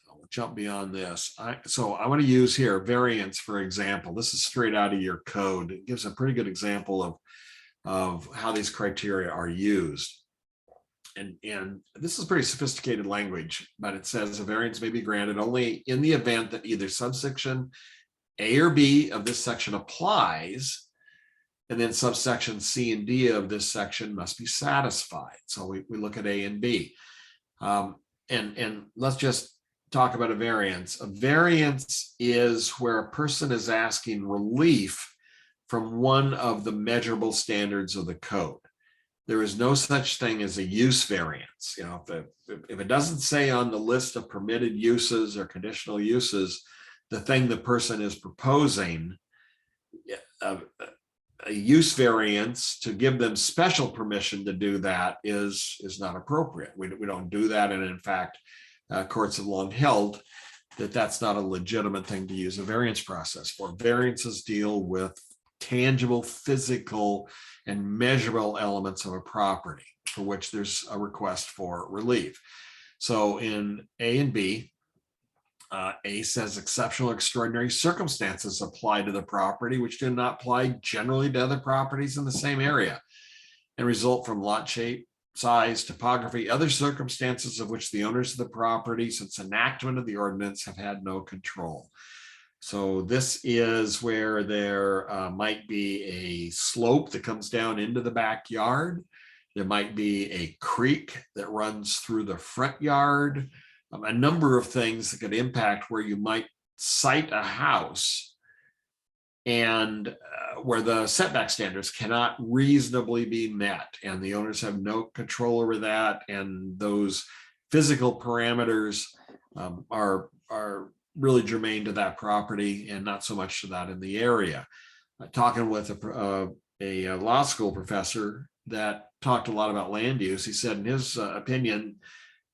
So we'll jump beyond this. So I want to use here variance, for example. This is straight out of your code. It gives a pretty good example of how these criteria are used. And this is pretty sophisticated language, but it says a variance may be granted only in the event that either subsection A or B of this section applies, and then subsection C and D of this section must be satisfied. So we look at A and B. And let's just talk about a variance. A variance is where a person is asking relief from one of the measurable standards of the code. There is no such thing as a use variance. If it doesn't say on the list of permitted uses or conditional uses, the thing the person is proposing, a use variance to give them special permission to do that is not appropriate. We don't do that. And in fact, courts have long held that that's not a legitimate thing to use a variance process for. Variances deal with tangible, physical, and measurable elements of a property for which there's a request for relief. So in A and B, A says exceptional extraordinary circumstances apply to the property which do not apply generally to other properties in the same area and result from lot shape, size, topography, other circumstances of which the owners of the property since enactment of the ordinance have had no control. So this is where there might be a slope that comes down into the backyard. There might be a creek that runs through the front yard. A number of things that could impact where you might site a house and where the setback standards cannot reasonably be met, and the owners have no control over that, and those physical parameters are really germane to that property and not so much to that in the area. Talking with a law school professor that talked a lot about land use, he said in his opinion,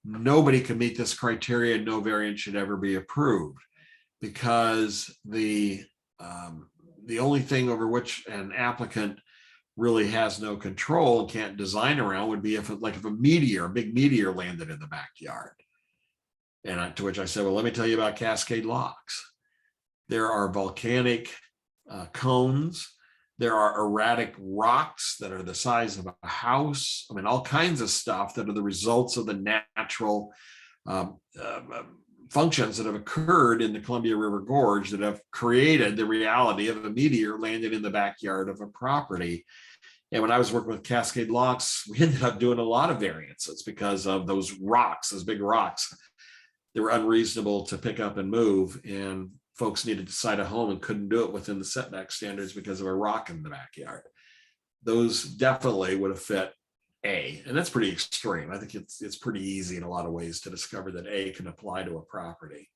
nobody can meet this criteria, no variance should ever be approved, because the only thing over which an applicant really has no control and can't design around would be if a big meteor landed in the backyard. And to which I said, well, let me tell you about Cascade Locks. There are volcanic cones. There are erratic rocks that are the size of a house. I mean, all kinds of stuff that are the results of the natural functions that have occurred in the Columbia River Gorge that have created the reality of a meteor landing in the backyard of a property. And when I was working with Cascade Locks, we ended up doing a lot of variances because of those rocks, those big rocks. They were unreasonable to pick up and move, and folks needed to site a home and couldn't do it within the setback standards because of a rock in the backyard. Those definitely would have fit A, and that's pretty extreme. I think it's pretty easy in a lot of ways to discover that A can apply to a property.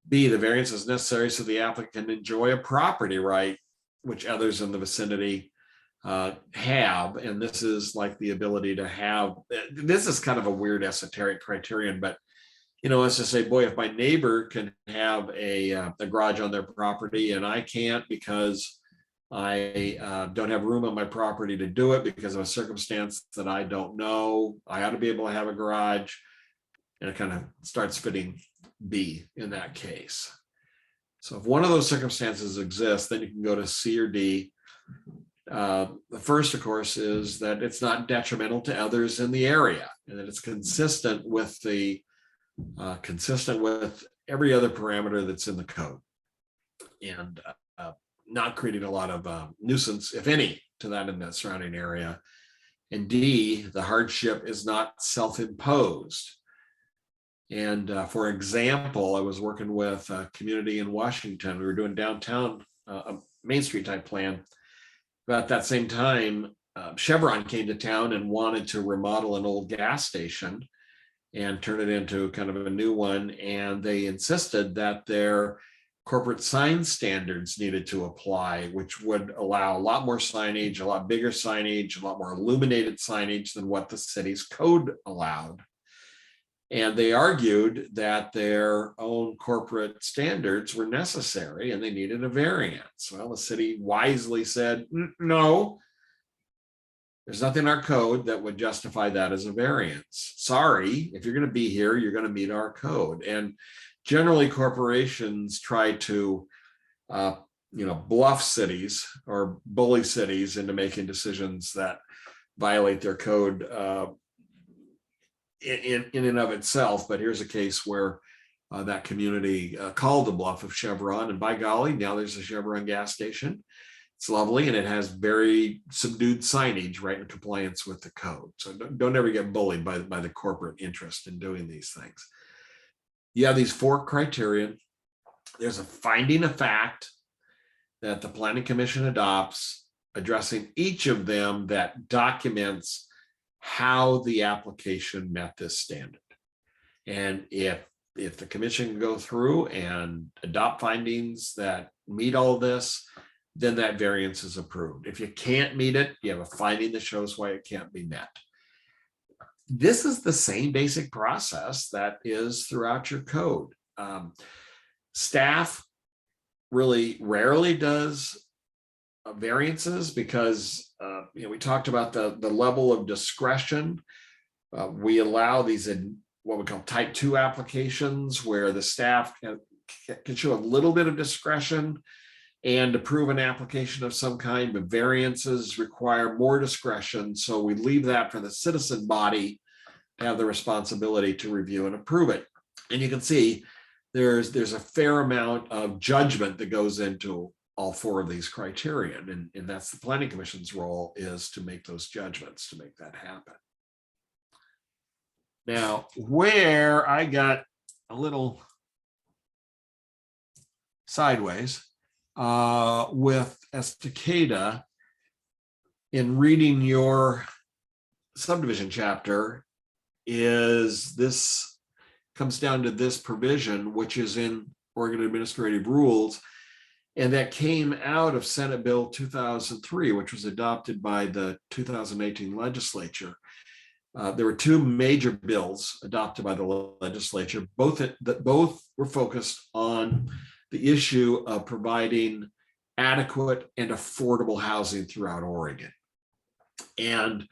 B, the variance is necessary so the applicant can enjoy a property right, which others in the vicinity have, and this is like the ability to have, this is kind of a weird esoteric criterion, but let's just say, boy, if my neighbor can have a garage on their property and I can't because I don't have room on my property to do it because of a circumstance that I don't know, I ought to be able to have a garage. And it kind of starts fitting B in that case. So if one of those circumstances exists, then you can go to C or D. The first, of course, is that it's not detrimental to others in the area and that it's consistent with every other parameter that's in the code, and not creating a lot of nuisance, if any, to that in the surrounding area. And D, the hardship is not self-imposed. And for example, I was working with a community in Washington. We were doing downtown, a Main Street type plan. About that same time, Chevron came to town and wanted to remodel an old gas station and turn it into kind of a new one. And they insisted that their corporate sign standards needed to apply, which would allow a lot more signage, a lot bigger signage, a lot more illuminated signage than what the city's code allowed. And they argued that their own corporate standards were necessary and they needed a variance. Well, the city wisely said, no, there's nothing in our code that would justify that as a variance. Sorry, if you're going to be here, you're going to meet our code. And generally corporations try to, bluff cities or bully cities into making decisions that violate their code in and of itself. But here's a case where that community called the bluff of Chevron, and by golly, now there's a Chevron gas station. It's lovely, and it has very subdued signage right in compliance with the code. So don't ever get bullied by the corporate interest in doing these things. You have these 4 criteria. There's a finding of fact that the Planning Commission adopts, addressing each of them, that documents how the application met this standard. And if the commission can go through and adopt findings that meet all this, then that variance is approved. If you can't meet it, you have a finding that shows why it can't be met. This is the same basic process that is throughout your code. Staff really rarely does variances because we talked about the level of discretion. We allow these in what we call type 2 applications, where the staff can show a little bit of discretion and approve an application of some kind, but variances require more discretion. So we leave that for the citizen body to have the responsibility to review and approve it. And you can see there's a fair amount of judgment that goes into all 4 of these criteria. And that's the Planning Commission's role, is to make those judgments, to make that happen. Now, where I got a little sideways with Estacada, in reading your subdivision chapter, is this comes down to this provision, which is in Oregon Administrative Rules, and that came out of Senate Bill 2003, which was adopted by the 2018 legislature. There were two major bills adopted by the legislature, both were focused on the issue of providing adequate and affordable housing throughout Oregon. And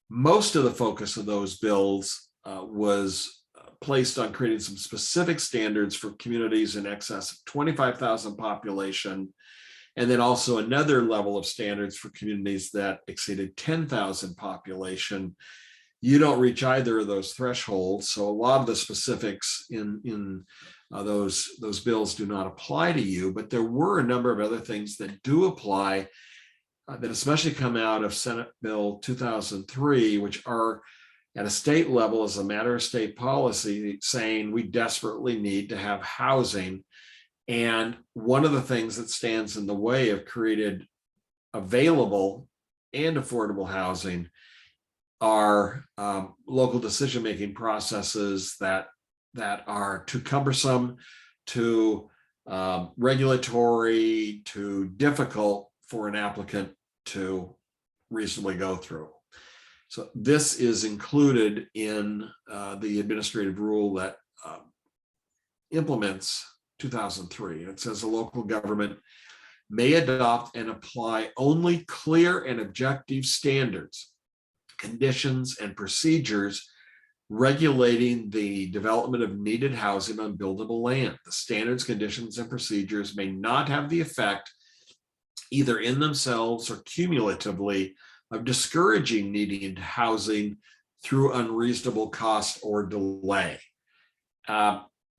most of the focus of those bills was placed on creating some specific standards for communities in excess of 25,000 population, and then also another level of standards for communities that exceeded 10,000 population. You don't reach either of those thresholds, so a lot of the specifics in those bills do not apply to you, but there were a number of other things that do apply that especially come out of Senate Bill 2003, which are at a state level as a matter of state policy saying we desperately need to have housing. And one of the things that stands in the way of created available and affordable housing are local decision-making processes that are too cumbersome, too regulatory, too difficult for an applicant to reasonably go through. So this is included in the administrative rule that implements 2003. It says a local government may adopt and apply only clear and objective standards, conditions, and procedures regulating the development of needed housing on buildable land. The standards, conditions, and procedures may not have the effect, either in themselves or cumulatively, of discouraging needed housing through unreasonable cost or delay.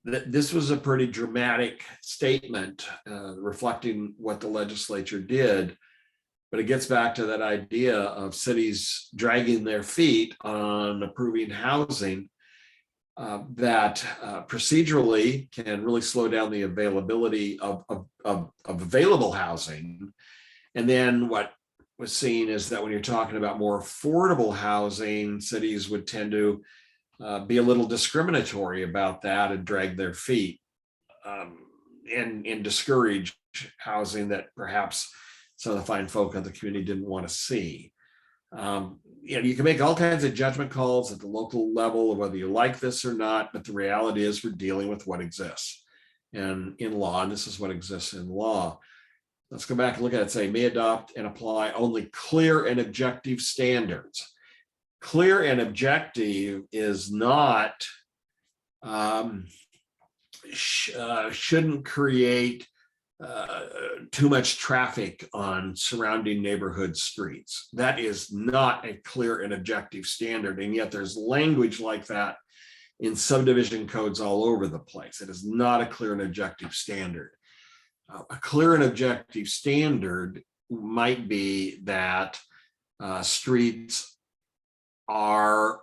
This was a pretty dramatic statement reflecting what the legislature did, but it gets back to that idea of cities dragging their feet on approving housing that procedurally can really slow down the availability of available housing. And then what was seen is that when you're talking about more affordable housing, cities would tend to be a little discriminatory about that and drag their feet and discourage housing that perhaps some of the fine folk of the community didn't want to see. You can make all kinds of judgment calls at the local level of whether you like this or not, but the reality is we're dealing with what exists and in law, and this is what exists in law. Let's go back and look at it. Say, may adopt and apply only clear and objective standards. Clear and objective is not, shouldn't create too much traffic on surrounding neighborhood streets. That is not a clear and objective standard. And yet there's language like that in subdivision codes all over the place. It is not a clear and objective standard. A clear and objective standard might be that streets are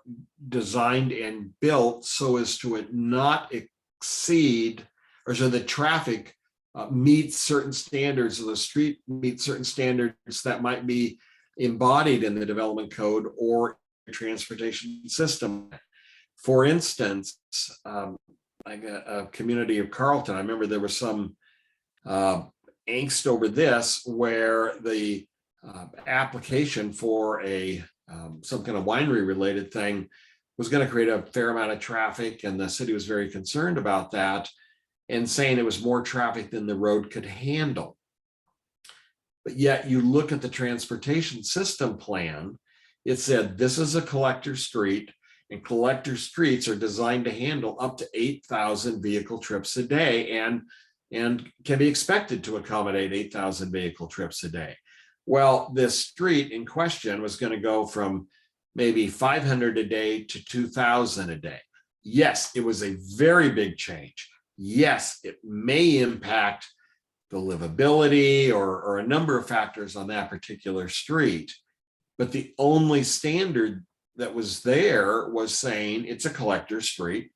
designed and built so as to not exceed, or so the traffic meets certain standards, or the street meets certain standards that might be embodied in the development code or transportation system. For instance, like a community of Carlton, I remember there was some angst over this, where the application for a some kind of winery related thing was going to create a fair amount of traffic, and the city was very concerned about that and saying it was more traffic than the road could handle. But yet you look at the transportation system plan, it said this is a collector street, and collector streets are designed to handle up to 8,000 vehicle trips a day and can be expected to accommodate 8,000 vehicle trips a day. Well, this street in question was going to go from maybe 500 a day to 2,000 a day. Yes, it was a very big change. Yes, it may impact the livability or a number of factors on that particular street, but the only standard that was there was saying it's a collector street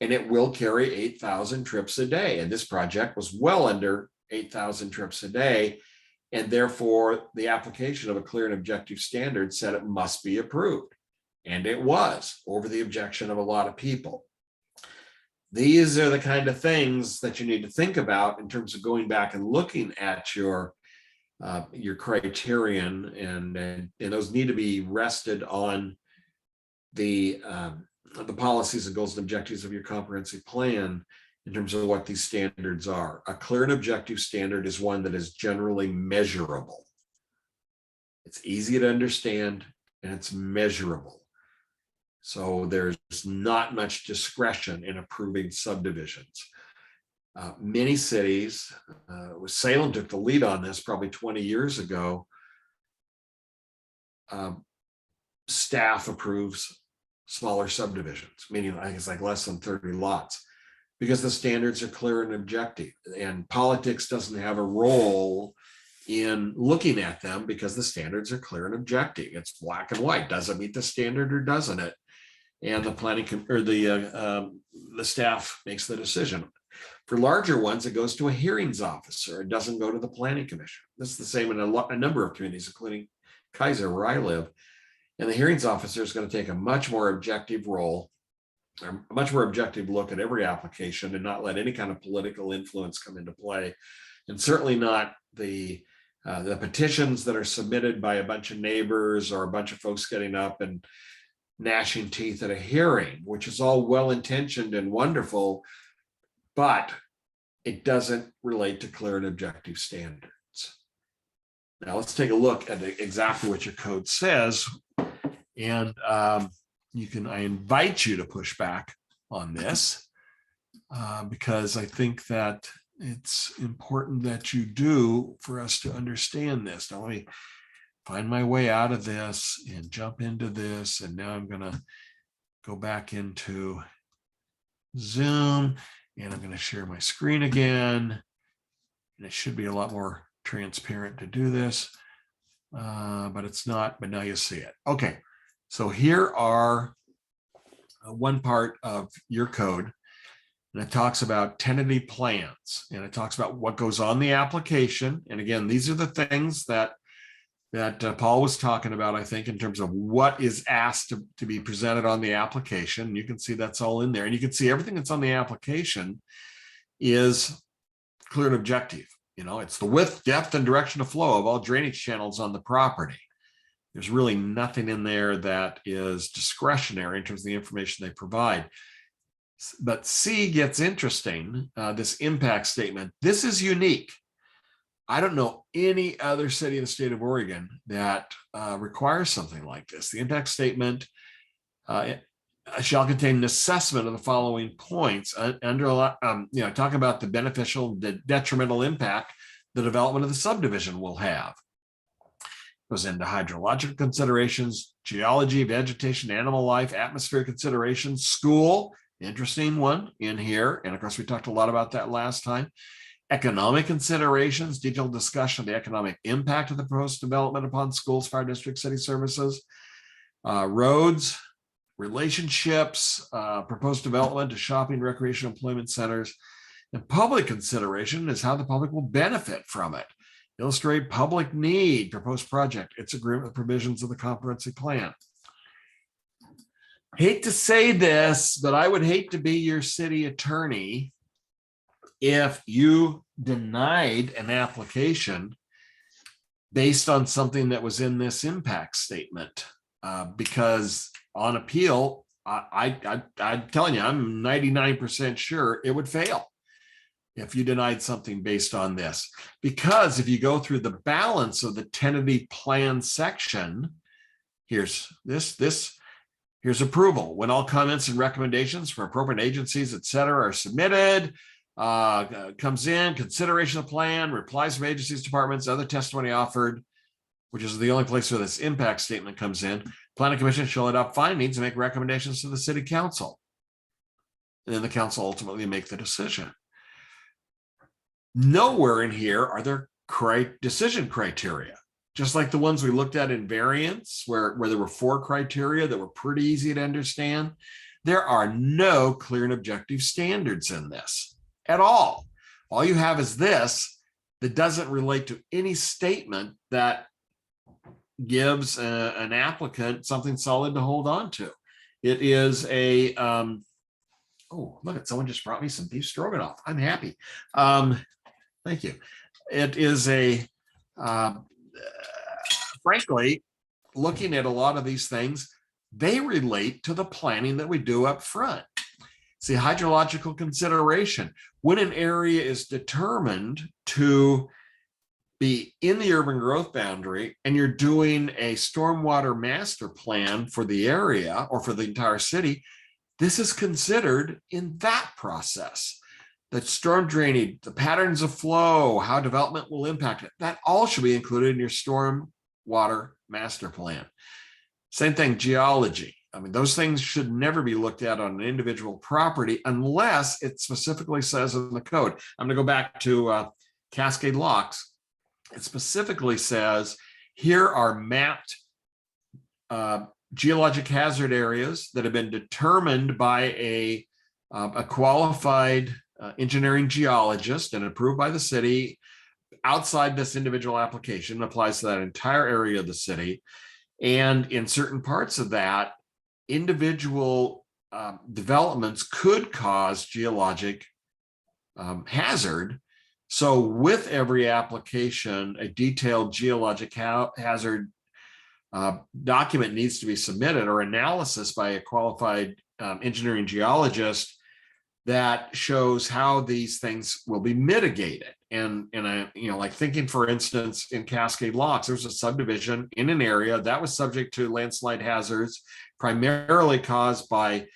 and it will carry 8,000 trips a day. And this project was well under 8,000 trips a day. And therefore, the application of a clear and objective standard said it must be approved. And it was, over the objection of a lot of people. These are the kind of things that you need to think about in terms of going back and looking at your criterion, and those need to be rested on the policies and goals and objectives of your comprehensive plan in terms of what these standards are. A clear and objective standard is one that is generally measurable. It's easy to understand and it's measurable. So there's not much discretion in approving subdivisions. Many cities, Salem took the lead on this probably 20 years ago. Staff approves smaller subdivisions, meaning I think it's like less than 30 lots, because the standards are clear and objective, and politics doesn't have a role in looking at them because the standards are clear and objective. It's black and white. Does it meet the standard or doesn't it? And the planning or the staff makes the decision. For larger ones, it goes to a hearings officer. It doesn't go to the planning commission. This is the same in a number of communities, including Kaiser, where I live. And the hearings officer is going to take a much more objective role, a much more objective look at every application, and not let any kind of political influence come into play. And certainly not the petitions that are submitted by a bunch of neighbors or a bunch of folks getting up and gnashing teeth at a hearing, which is all well-intentioned and wonderful, but it doesn't relate to clear and objective standards. Now let's take a look at exactly what your code says. And I invite you to push back on this because I think that it's important that you do for us to understand this. Now let me find my way out of this and jump into this. And now I'm going to go back into Zoom and I'm going to share my screen again. And it should be a lot more transparent to do this, but it's not, but now you see it. Okay, so here are one part of your code, and it talks about tentative plans, and it talks about what goes on the application. And again, these are the things that Paul was talking about, I think, in terms of what is asked to be presented on the application. You can see that's all in there. And you can see everything that's on the application is clear and objective. You know, it's the width, depth, and direction of flow of all drainage channels on the property. There's really nothing in there that is discretionary in terms of the information they provide. But C gets interesting, this impact statement. This is unique. I don't know any other city in the state of Oregon that requires something like this. The impact statement shall contain an assessment of the following points talking about the beneficial, the detrimental impact the development of the subdivision will have. It goes into hydrological considerations, geology, vegetation, animal life, atmospheric considerations, school, interesting one in here. And of course, we talked a lot about that last time. Economic considerations, detailed discussion of the economic impact of the proposed development upon schools, fire district, city services, roads, relationships, proposed development to shopping, recreation, employment centers, and public consideration is how the public will benefit from it. Illustrate public need, proposed project, its agreement with provisions of the comprehensive plan. Hate to say this, but I would hate to be your city attorney if you denied an application based on something that was in this impact statement, because on appeal, I'm telling you, I'm 99% sure it would fail if you denied something based on this. Because if you go through the balance of the tentative plan section, here's approval. When all comments and recommendations from appropriate agencies, et cetera, are submitted, comes in, consideration of the plan, replies from agencies, departments, other testimony offered, which is the only place where this impact statement comes in. Planning Commission shall adopt findings and make recommendations to the City Council. And then the council ultimately make the decision. Nowhere in here are there decision criteria, just like the ones we looked at in variance, where there were 4 criteria that were pretty easy to understand. There are no clear and objective standards in this at all. All you have is this, that doesn't relate to any statement that gives an applicant something solid to hold on to. It is a, oh, look at, someone just brought me some beef stroganoff. I'm happy. Thank you. It is a, frankly, looking at a lot of these things, they relate to the planning that we do up front. See, hydrological consideration. When an area is determined to be in the urban growth boundary and you're doing a stormwater master plan for the area or for the entire city, this is considered in that process. The storm drainage, the patterns of flow, how development will impact it, that all should be included in your stormwater master plan. Same thing, geology. I mean, those things should never be looked at on an individual property unless it specifically says in the code. I'm going to go back to Cascade Locks. It specifically says here are mapped geologic hazard areas that have been determined by a qualified engineering geologist and approved by the city outside this individual application. It applies to that entire area of the city. And in certain parts of that, individual developments could cause geologic hazard. So with every application, a detailed geologic hazard document needs to be submitted, or analysis by a qualified engineering geologist that shows how these things will be mitigated. And I, like thinking, for instance, in Cascade Locks, there's a subdivision in an area that was subject to landslide hazards, primarily caused by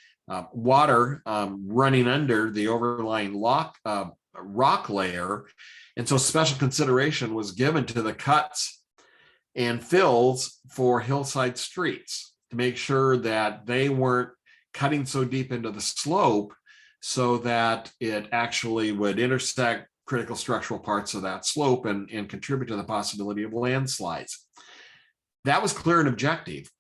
water running under the overlying rock layer. And so special consideration was given to the cuts and fills for hillside streets to make sure that they weren't cutting so deep into the slope so that it actually would intersect critical structural parts of that slope and contribute to the possibility of landslides. That was clear and objective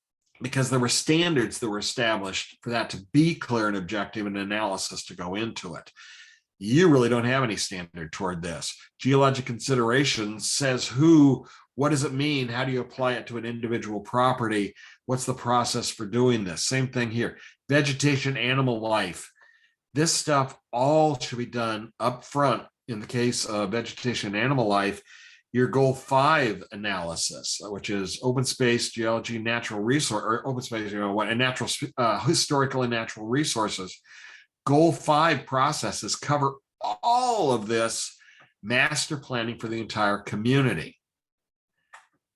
because there were standards that were established for that to be clear and objective and analysis to go into it. You really don't have any standard toward this. Geologic consideration says what does it mean? How do you apply it to an individual property? What's the process for doing this? Same thing here. Vegetation, animal life. This stuff all should be done up front. In the case of vegetation and animal life, your goal 5 analysis, which is open space, geology, natural resource, or open space, and natural, historical and natural resources. Goal 5 processes cover all of this master planning for the entire community.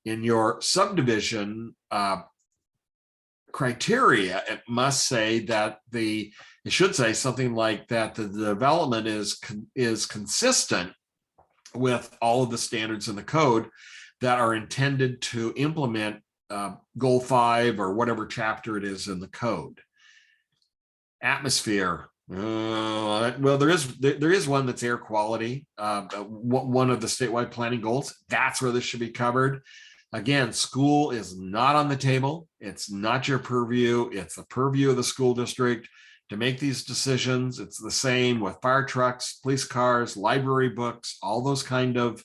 In your subdivision criteria, it must say that it should say something like that the development is consistent with all of the standards in the code that are intended to implement goal 5 or whatever chapter it is in the code. Atmosphere. Well, there is one that's air quality. One of the statewide planning goals. That's where this should be covered. Again, school is not on the table. It's not your purview. It's the purview of the school district to make these decisions. It's the same with fire trucks, police cars, library books, all those kind of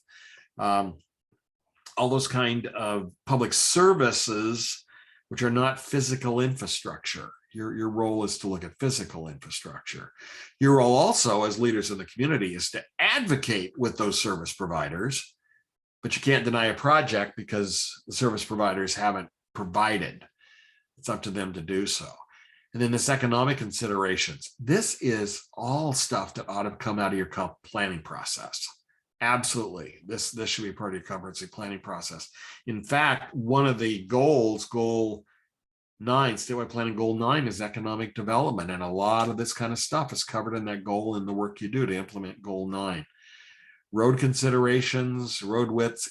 public services, which are not physical infrastructure. Your role is to look at physical infrastructure. Your role also as leaders in the community is to advocate with those service providers, but you can't deny a project because the service providers haven't provided. It's up to them to do so. And then this economic considerations. This is all stuff that ought to come out of your planning process. Absolutely. This should be part of your comprehensive planning process. In fact, one of the goals, goal 9, statewide planning goal 9, is economic development. And a lot of this kind of stuff is covered in that goal in the work you do to implement goal 9. Road considerations, road width,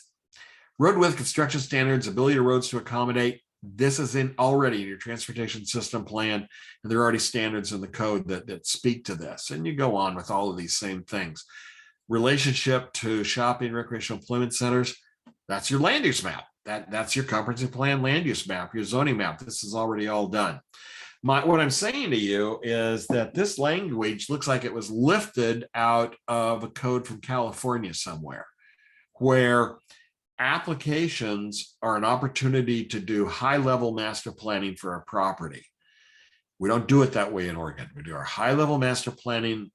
construction standards, ability of roads to accommodate. This is already in your transportation system plan, and there are already standards in the code that speak to this. And you go on with all of these same things. Relationship to shopping, recreational employment centers. That's your land use map. That's your comprehensive plan land use map, your zoning map. This is already all done. What I'm saying to you is that this language looks like it was lifted out of a code from California somewhere. where applications are an opportunity to do high-level master planning for a property. We don't do it that way in Oregon. We do our high-level master planning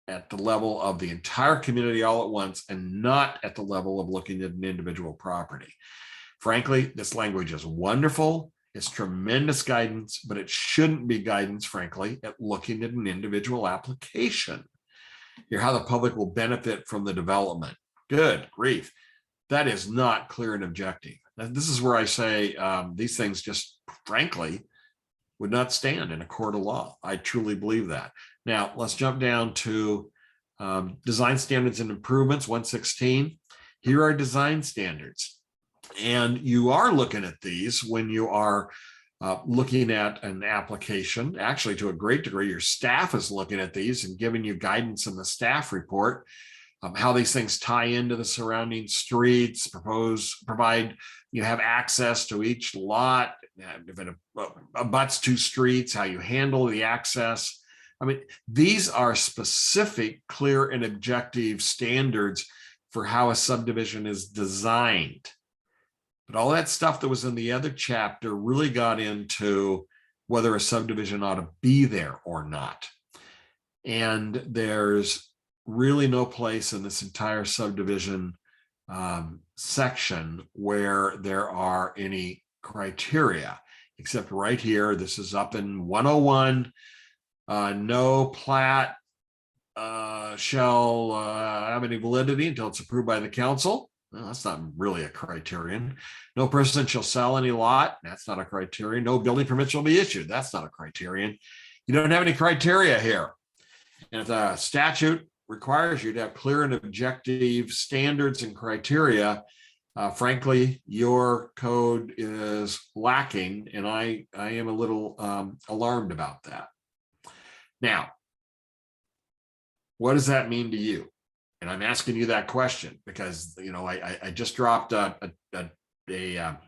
at the level of the entire community all at once, and not at the level of looking at an individual property. Frankly, this language is wonderful. It's tremendous guidance, but it shouldn't be guidance, frankly, at looking at an individual application. Here's how the public will benefit from the development. Good grief. That is not clear and objective. This is where I say these things just, frankly, would not stand in a court of law. I truly believe that. Now, let's jump down to design standards and improvements, 116. Here are design standards. And you are looking at these when you are looking at an application. Actually, to a great degree, your staff is looking at these and giving you guidance in the staff report, how these things tie into the surrounding streets, provide you have access to each lot, if it abuts two streets, how you handle the access. I mean, these are specific, clear, and objective standards for how a subdivision is designed. But all that stuff that was in the other chapter really got into whether a subdivision ought to be there or not. And there's really no place in this entire subdivision section where there are any criteria, except right here. This is up in 101. No plat shall have any validity until it's approved by the council. Well, that's not really a criterion. No person shall sell any lot. That's not a criterion. No building permit shall be issued. That's not a criterion. You don't have any criteria here. And if the statute requires you to have clear and objective standards and criteria, frankly, your code is lacking, and I am a little alarmed about that. Now, what does that mean to you? And I'm asking you that question because, you know, I just dropped well,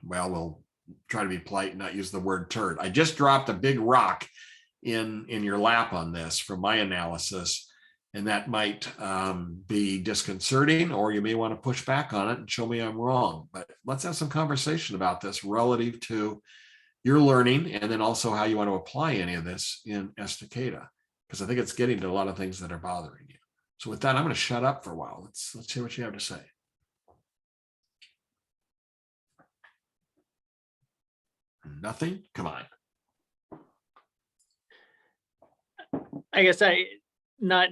we'll try to be polite and not use the word turd. I just dropped a big rock in your lap on this from my analysis, and that might be disconcerting, or you may want to push back on it and show me I'm wrong. But let's have some conversation about this relative to your learning, and then also how you want to apply any of this in Estacada, because I think it's getting to a lot of things that are bothering you. So with that, I'm going to shut up for a while. Let's hear what you have to say. Nothing? Come on. I guess not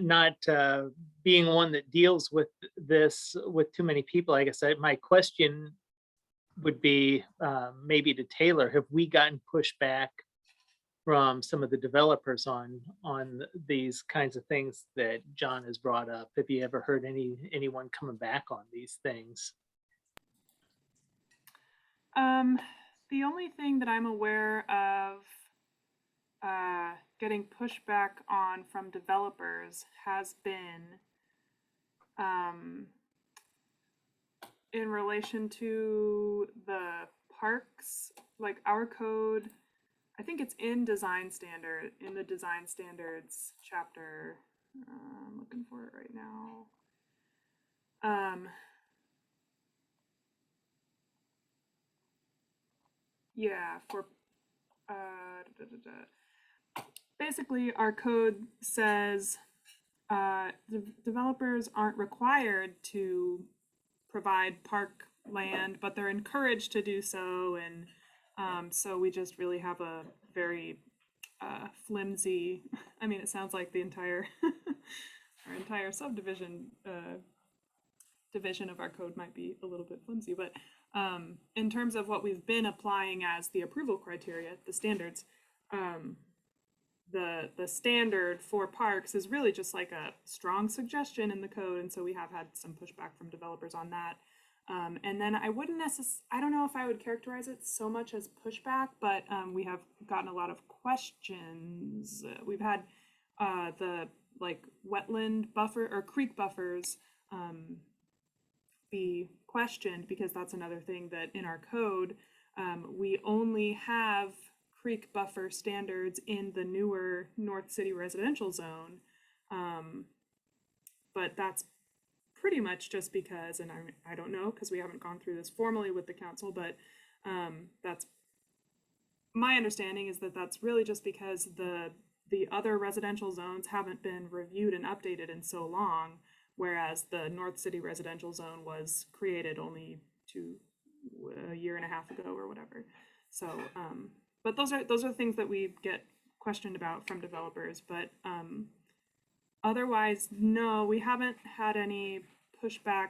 being one that deals with this with too many people, I guess my question would be maybe to Taylor, have we gotten pushback from some of the developers on these kinds of things that John has brought up? Have you ever heard anyone coming back on these things? The only thing that I'm aware of getting pushback on from developers has been in relation to the parks, like our code. I think it's in the design standards chapter. I'm looking for it right now. Yeah, for basically our code says the developers aren't required to provide park land, but they're encouraged to do so, and so we just really have a very flimsy, I mean, it sounds like the entire our entire subdivision division of our code might be a little bit flimsy, but in terms of what we've been applying as the approval criteria, the standards, the standard for parks is really just like a strong suggestion in the code, and so we have had some pushback from developers on that. And then I don't know if I would characterize it so much as pushback, but we have gotten a lot of questions. We've had the like wetland buffer or creek buffers be questioned, because that's another thing that in our code, we only have creek buffer standards in the newer North City residential zone. But that's pretty much just because, and I don't know, because we haven't gone through this formally with the council, but that's my understanding, is that that's really just because the other residential zones haven't been reviewed and updated in so long, whereas the North City residential zone was created only a year and a half ago or whatever. So, but those are things that we get questioned about from developers. But otherwise, no, we haven't had any pushback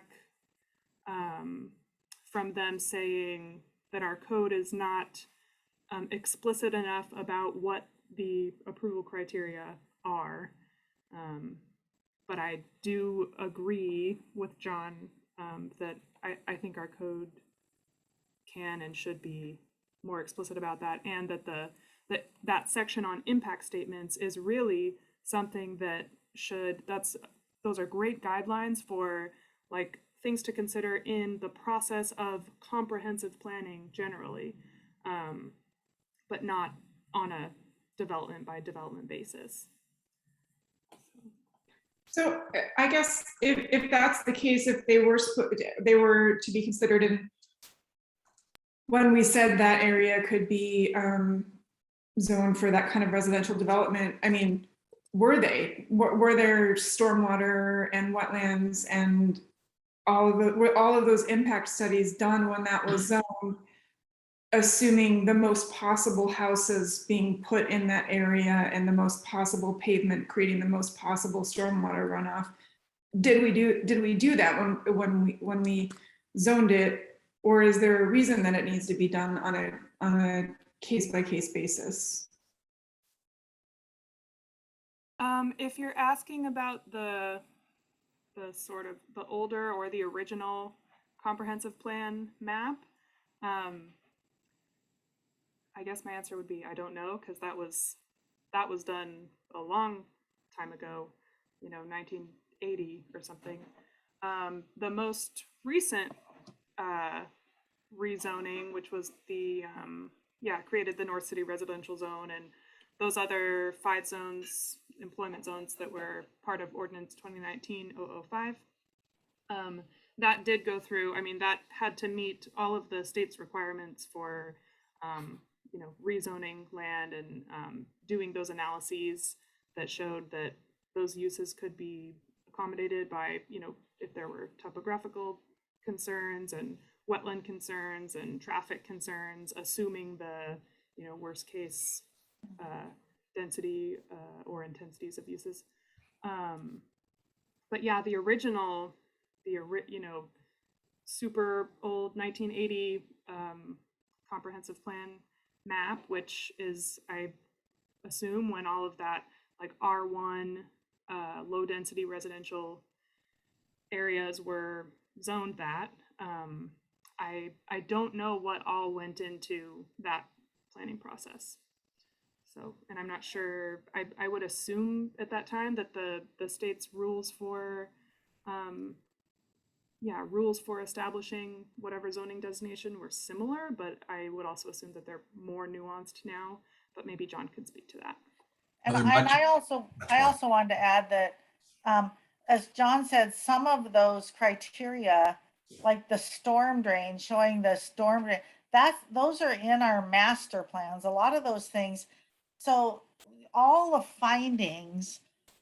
from them saying that our code is not explicit enough about what the approval criteria are. But I do agree with John that I think our code can and should be more explicit about that, and that that section on impact statements is really something that those are great guidelines for like things to consider in the process of comprehensive planning generally, but not on a development by development basis. So I guess if that's the case, if they were to be considered in, when we said that area could be zoned for that kind of residential development, I mean, were there stormwater and wetlands and were all of those impact studies done when that was zoned, assuming the most possible houses being put in that area and the most possible pavement creating the most possible stormwater runoff? Did we do that when we zoned it, or is there a reason that it needs to be done on a case-by-case basis? If you're asking about the sort of the older or the original comprehensive plan map, I guess my answer would be I don't know, because that was done a long time ago, 1980 or something. The most recent rezoning, which was the created the North City residential zone and those other 5 zones, employment zones that were part of Ordinance 2019-005. That did go through, that had to meet all of the state's requirements for rezoning land and doing those analyses that showed that those uses could be accommodated by, if there were topographical concerns and wetland concerns and traffic concerns, assuming the, worst case density or intensities of uses. But yeah, the original, super old 1980 comprehensive plan map, which is, I assume, when all of that like R1 low density residential areas were zoned that. I don't know what all went into that planning process. So, and I'm not sure, I would assume at that time that the state's rules for establishing whatever zoning designation were similar, but I would also assume that they're more nuanced now, but maybe John could speak to that. And I also wanted to add that, as John said, some of those criteria, like the storm drain, showing the storm drain, those are in our master plans, a lot of those things. So all the findings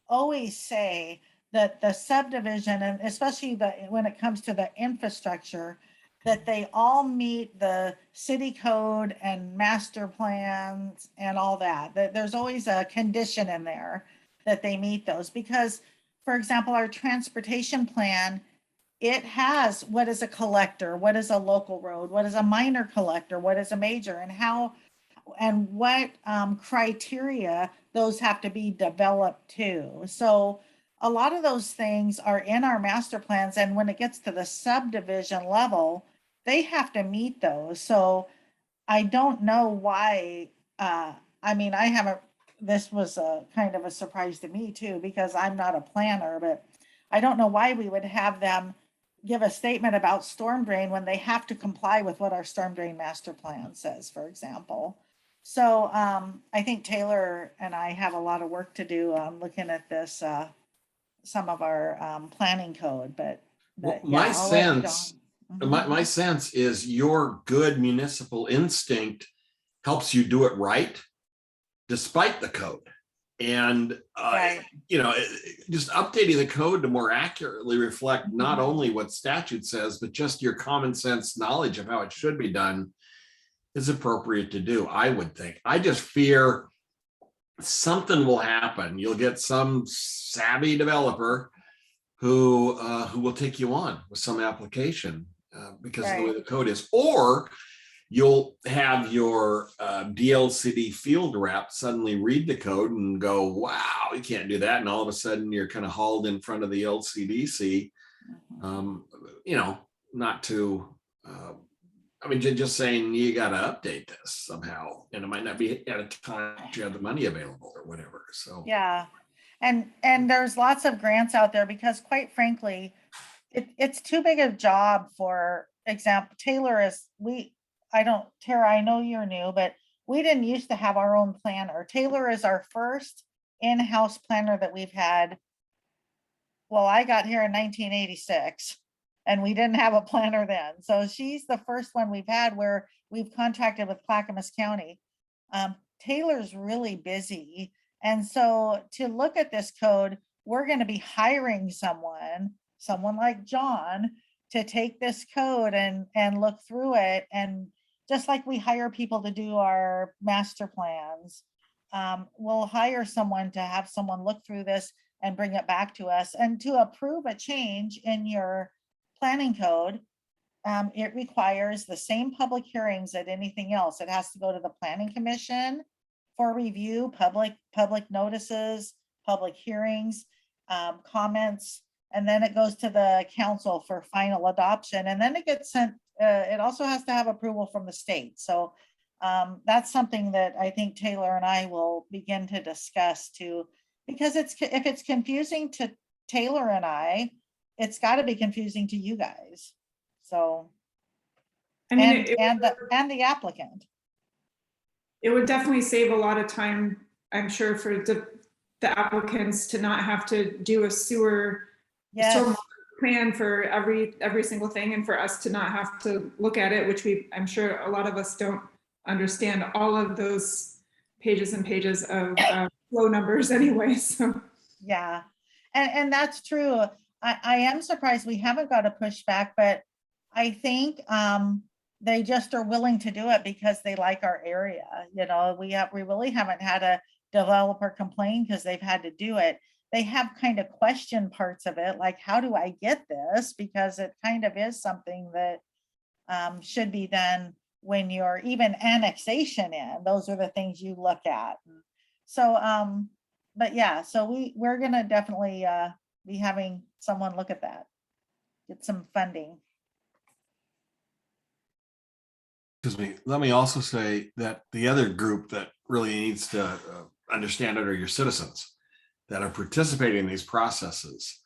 always say that the subdivision, and especially when it comes to the infrastructure, that they all meet the city code and master plans and all that. There's always a condition in there that they meet those, because, for example, our transportation plan, it has what is a collector, what is a local road, what is a minor collector, what is a major, and how and what criteria those have to be developed to. So a lot of those things are in our master plans, and when it gets to the subdivision level, they have to meet those. So I don't know why, this was a kind of a surprise to me too, because I'm not a planner, but I don't know why we would have them give a statement about storm drain when they have to comply with what our storm drain master plan says, for example. So I think Taylor and I have a lot of work to do on looking at this, some of our planning code, but But My yeah, I'll let sense, John. my sense is your good municipal instinct helps you do it right, despite the code. And, Right. just updating the code to more accurately reflect not only what statute says, but just your common sense knowledge of how it should be done is appropriate to do, I would think. I just fear something will happen. You'll get some savvy developer who will take you on with some application because of the way Right. the code is, or you'll have your DLCD field rep suddenly read the code and go, wow, you can't do that. And all of a sudden you're kind of hauled in front of the LCDC, not to, just saying you got to update this somehow. And it might not be at a time that you have the money available or whatever. So, Yeah. And there's lots of grants out there because quite frankly, it's too big a job. For example, Tara, I know you're new, but we didn't used to have our own planner. Taylor is our first in-house planner that we've had. Well, I got here in 1986 and we didn't have a planner then. So she's the first one we've had where we've contracted with Clackamas County. Taylor's really busy. And so to look at this code, we're going to be hiring someone like John to take this code and look through it. And just like we hire people to do our master plans, we'll hire someone to have someone look through this and bring it back to us. And to approve a change in your planning code, it requires the same public hearings as anything else. It has to go to the Planning Commission for review, public notices, public hearings, comments, and then it goes to the council for final adoption. And then it gets sent, it also has to have approval from the state. So that's something that I think Taylor and I will begin to discuss too, because if it's confusing to Taylor and I, it's got to be confusing to you guys. So, I mean, and the applicant. it would definitely save a lot of time, I'm sure, for the applicants to not have to do a sewer Yes. plan for every single thing, and for us to not have to look at it, which I'm sure a lot of us don't understand all of those pages and pages of flow numbers anyway. So Yeah, and that's true. I am surprised we haven't got a pushback, but I think they just are willing to do it because they like our area. We really haven't had a developer complain because they've had to do it. They have kind of question parts of it, like, how do I get this? Because it kind of is something that should be done when you're even annexation in. Those are the things you look at. So, but yeah, so we're gonna definitely be having someone look at that, get some funding. excuse me, let me also say that the other group that really needs to understand it are your citizens that are participating in these processes.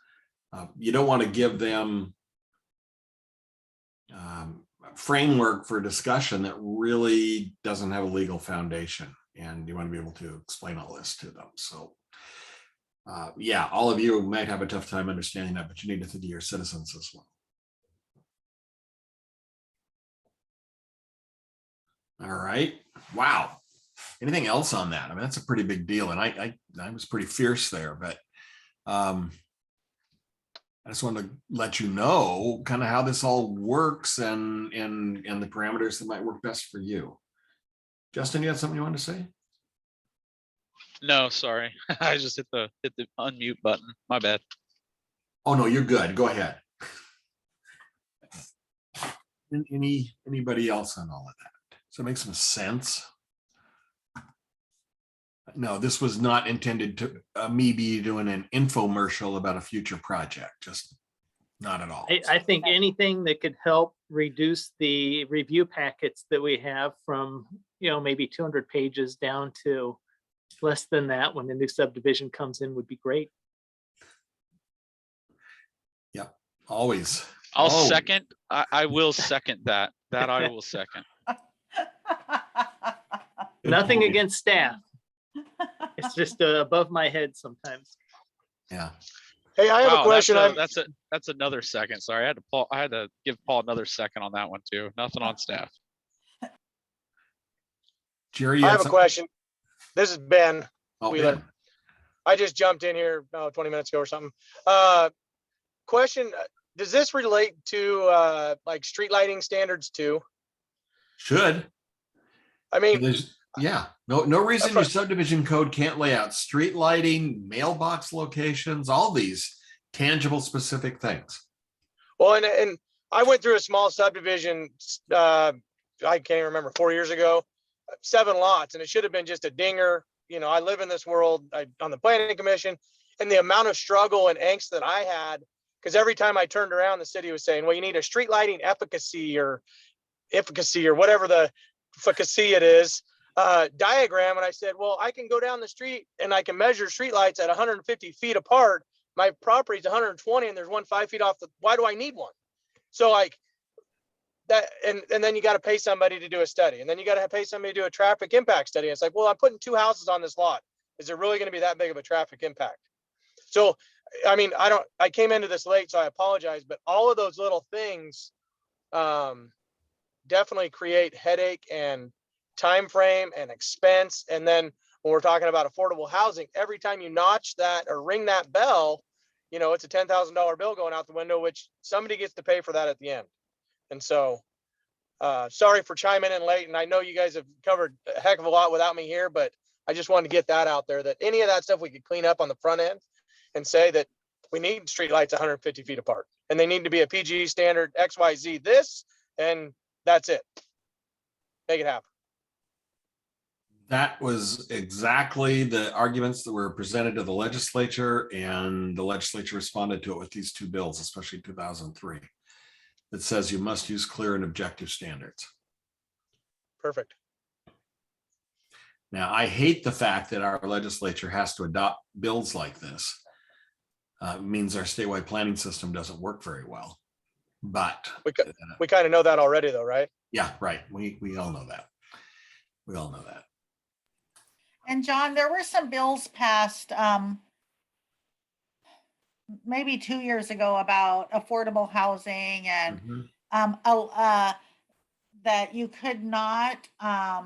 You don't want to give them a framework for discussion that really doesn't have a legal foundation, and you want to be able to explain all this to them. So yeah, all of you might have a tough time understanding that, but you need to think of your citizens as well. All right. Wow. Anything else on that? I mean, that's a pretty big deal. And I was pretty fierce there, but I just wanted to let you know kind of how this all works and the parameters that might work best for you. Justin, you had something you wanted to say? No, sorry. I just hit the unmute button. My bad. Oh no, you're good. Go ahead. Anybody else on all of that? Does that make some sense? No, this was not intended to me be doing an infomercial about a future project. Just not at all. I think anything that could help reduce the review packets that we have from, maybe 200 pages down to less than that when the new subdivision comes in would be great. Yep, always. I'll second. I will second that. That I will second. Nothing against staff. It's just above my head sometimes. Yeah. Hey, I have a Wow, question. that's another second. Sorry, I had to give Paul another second on that one too. Nothing on staff. Jerry, you I had have a something? question. This is Ben Oh, Wheeler. Ben. I just jumped in here 20 minutes ago or something. Question, does this relate to like street lighting standards too? Should. I mean, Yeah, no reason fr- your subdivision code can't lay out street lighting, mailbox locations, all these tangible, specific things. well, and I went through a small subdivision, I can't even remember, 4 years ago, 7 lots, and it should have been just a dinger. You know, I live in this world on the planning commission, and the amount of struggle and angst that I had, because every time I turned around, the city was saying, well, you need a street lighting efficacy or whatever the efficacy it is, diagram. And I said, well, I can go down the street and I can measure streetlights at 150 feet apart. My property is 120 and there's one 5 feet off. Why do I need one? So like that, and then you got to pay somebody to do a study, and then you got to pay somebody to do a traffic impact study. And it's like, well, I'm putting 2 houses on this lot. Is it really going to be that big of a traffic impact? So, I mean, I came into this late, so I apologize, but all of those little things, definitely create headache and time frame and expense. And then when we're talking about affordable housing, every time you notch that or ring that bell, you know, it's a $10,000 bill going out the window, which somebody gets to pay for that at the end. And so sorry for chiming in late, and I know you guys have covered a heck of a lot without me here, but I just wanted to get that out there, that any of that stuff we could clean up on the front end and say that we need streetlights 150 feet apart, and they need to be a PG standard XYZ this, and that's it. Make it happen. That was exactly the arguments that were presented to the legislature, and the legislature responded to it with these 2 bills, especially 2003, that says you must use clear and objective standards. Perfect. Now, I hate the fact that our legislature has to adopt bills like this. It means our statewide planning system doesn't work very well. But we kind of know that already, though, right? Yeah, right. We all know that. We all know that. And John, there were some bills passed maybe 2 years ago about affordable housing and that you could not, that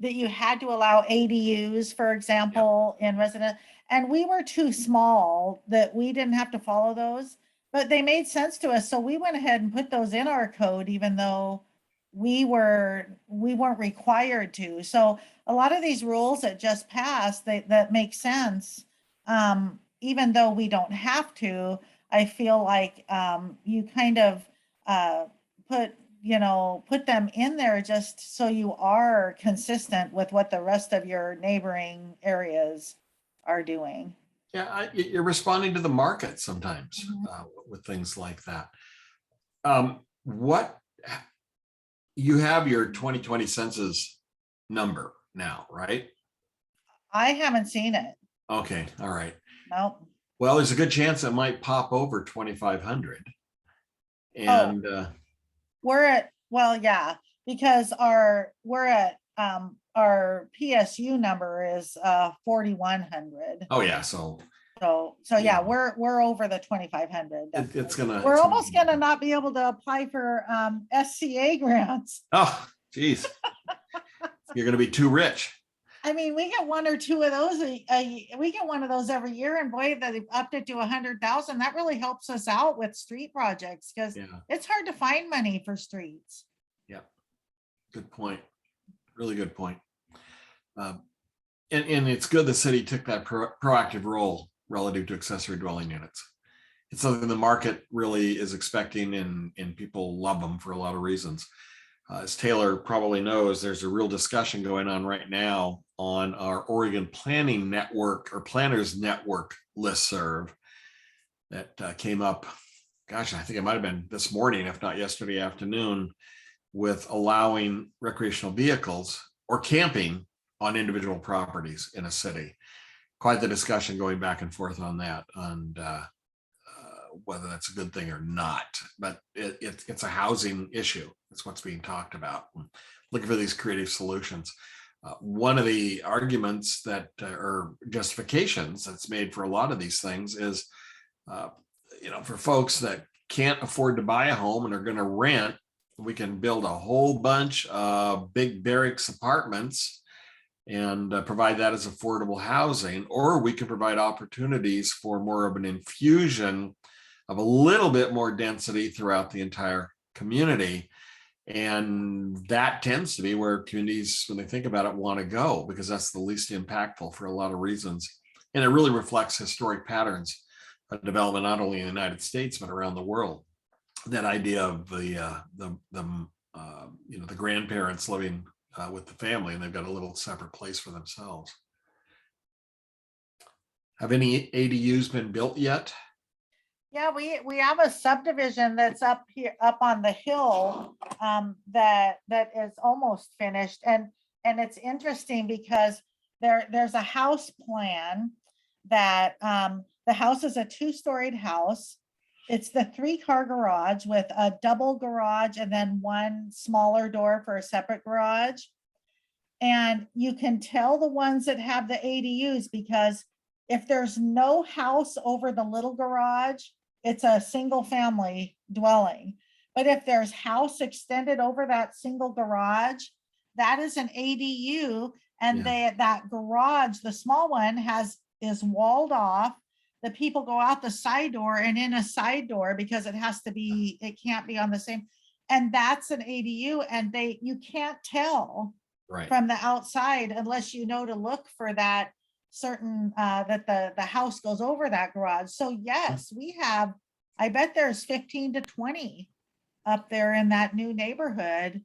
you had to allow ADUs, for example, in resident, and we were too small that we didn't have to follow those, but they made sense to us. So we went ahead and put those in our code, even though we weren't required to. So a lot of these rules that just passed, that make sense. Even though we don't have to, I feel like you kind of put them in there just so you are consistent with what the rest of your neighboring areas are doing. Yeah, you're responding to the market sometimes with things like that. What you have your 2020 census number now, right? I haven't seen it. Okay, all right. Nope. Well, there's a good chance it might pop over 2,500. And we're at, well, yeah, because our PSU number is 4,100. Oh yeah, so yeah, we're over the 2,500. It's gonna. We're almost gonna not be able to apply for SCA grants. Oh, geez, you're gonna be too rich. I mean, we get 1 or 2 of those. We get one of those every year, and boy, that they've upped it to 100,000. That really helps us out with street projects because it's hard to find money for streets. Yeah, good point. Really good point. And it's good the city took that proactive role relative to accessory dwelling units. It's something the market really is expecting, and people love them for a lot of reasons. As Taylor probably knows, there's a real discussion going on right now on our Oregon Planning Network or Planners Network listserv that came up, gosh, I think it might have been this morning, if not yesterday afternoon, with allowing recreational vehicles or camping on individual properties in a city. Quite the discussion going back and forth on that, and whether that's a good thing or not, but it's a housing issue. That's what's being talked about. Looking for these creative solutions. One of the arguments that or justifications that's made for a lot of these things is, for folks that can't afford to buy a home and are going to rent, we can build a whole bunch of big barracks apartments and provide that as affordable housing, or we can provide opportunities for more of an infusion of a little bit more density throughout the entire community. And that tends to be where communities, when they think about it, want to go, because that's the least impactful for a lot of reasons. And it really reflects historic patterns of development, not only in the United States, but around the world. That idea of the grandparents living with the family, and they've got a little separate place for themselves. Have any ADUs been built yet? Yeah, we have a subdivision that's up here, up on the hill, that is almost finished. And it's interesting because there's a house plan that, the house is a 2-storied house. It's the 3-car garage with a double garage and then one smaller door for a separate garage. And you can tell the ones that have the ADUs because if there's no house over the little garage, it's a single family dwelling. But if there's house extended over that single garage, that is an ADU. And that garage, the small one, is walled off. The people go out the side door and in a side door because it can't be on the same. And that's an ADU, and you can't tell from the outside unless you know to look for that certain, that the house goes over that garage. So yes, we have, I bet there's 15 to 20 up there in that new neighborhood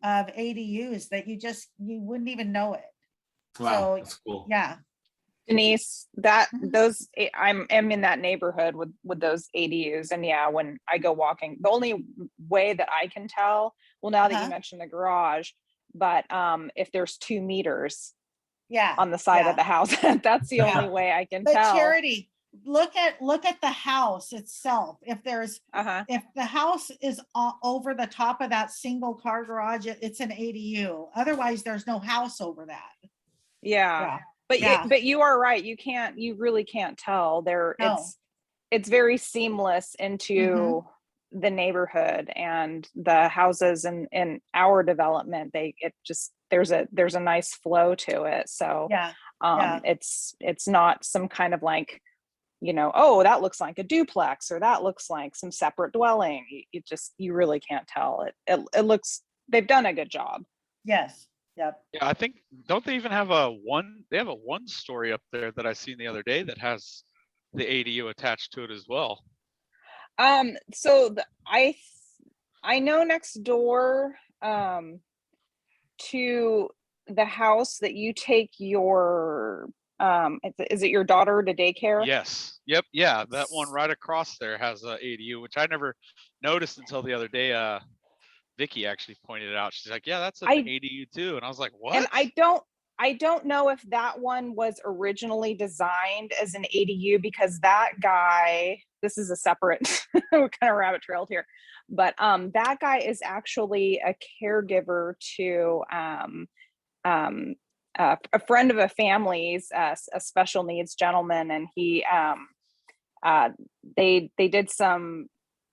of ADUs that you wouldn't even know it. Wow, So, that's cool. Yeah. Denise, I'm in that neighborhood with those ADUs, and yeah, when I go walking, the only way that I can tell, well, now that you mentioned the garage, but if there's 2 meters on the side of the house, that's the only way I can tell. Charity, look at the house itself. If there's if the house is over the top of that single car garage, it's an ADU. Otherwise, there's no house over that. Yeah. But you are right. You really can't tell there. No. It's very seamless into the neighborhood, and the houses in our development, there's a nice flow to it. So it's not some kind of like, oh, that looks like a duplex or that looks like some separate dwelling. You really can't tell. It looks, they've done a good job. Yes. Yep. Yeah, I think, don't they even have a 1-story up there that I seen the other day that has the ADU attached to it as well? So I know next door to the house that you take your is it your daughter to daycare? Yes. Yep. Yeah, that one right across there has a ADU, which I never noticed until the other day. Vicky actually pointed it out. She's like, yeah, that's an ADU too. And I was like, what? And I don't know if that one was originally designed as an ADU, because that guy, this is a separate kind of rabbit trailed here, but that guy is actually a caregiver to a friend of a family's, a special needs gentleman, and he they did some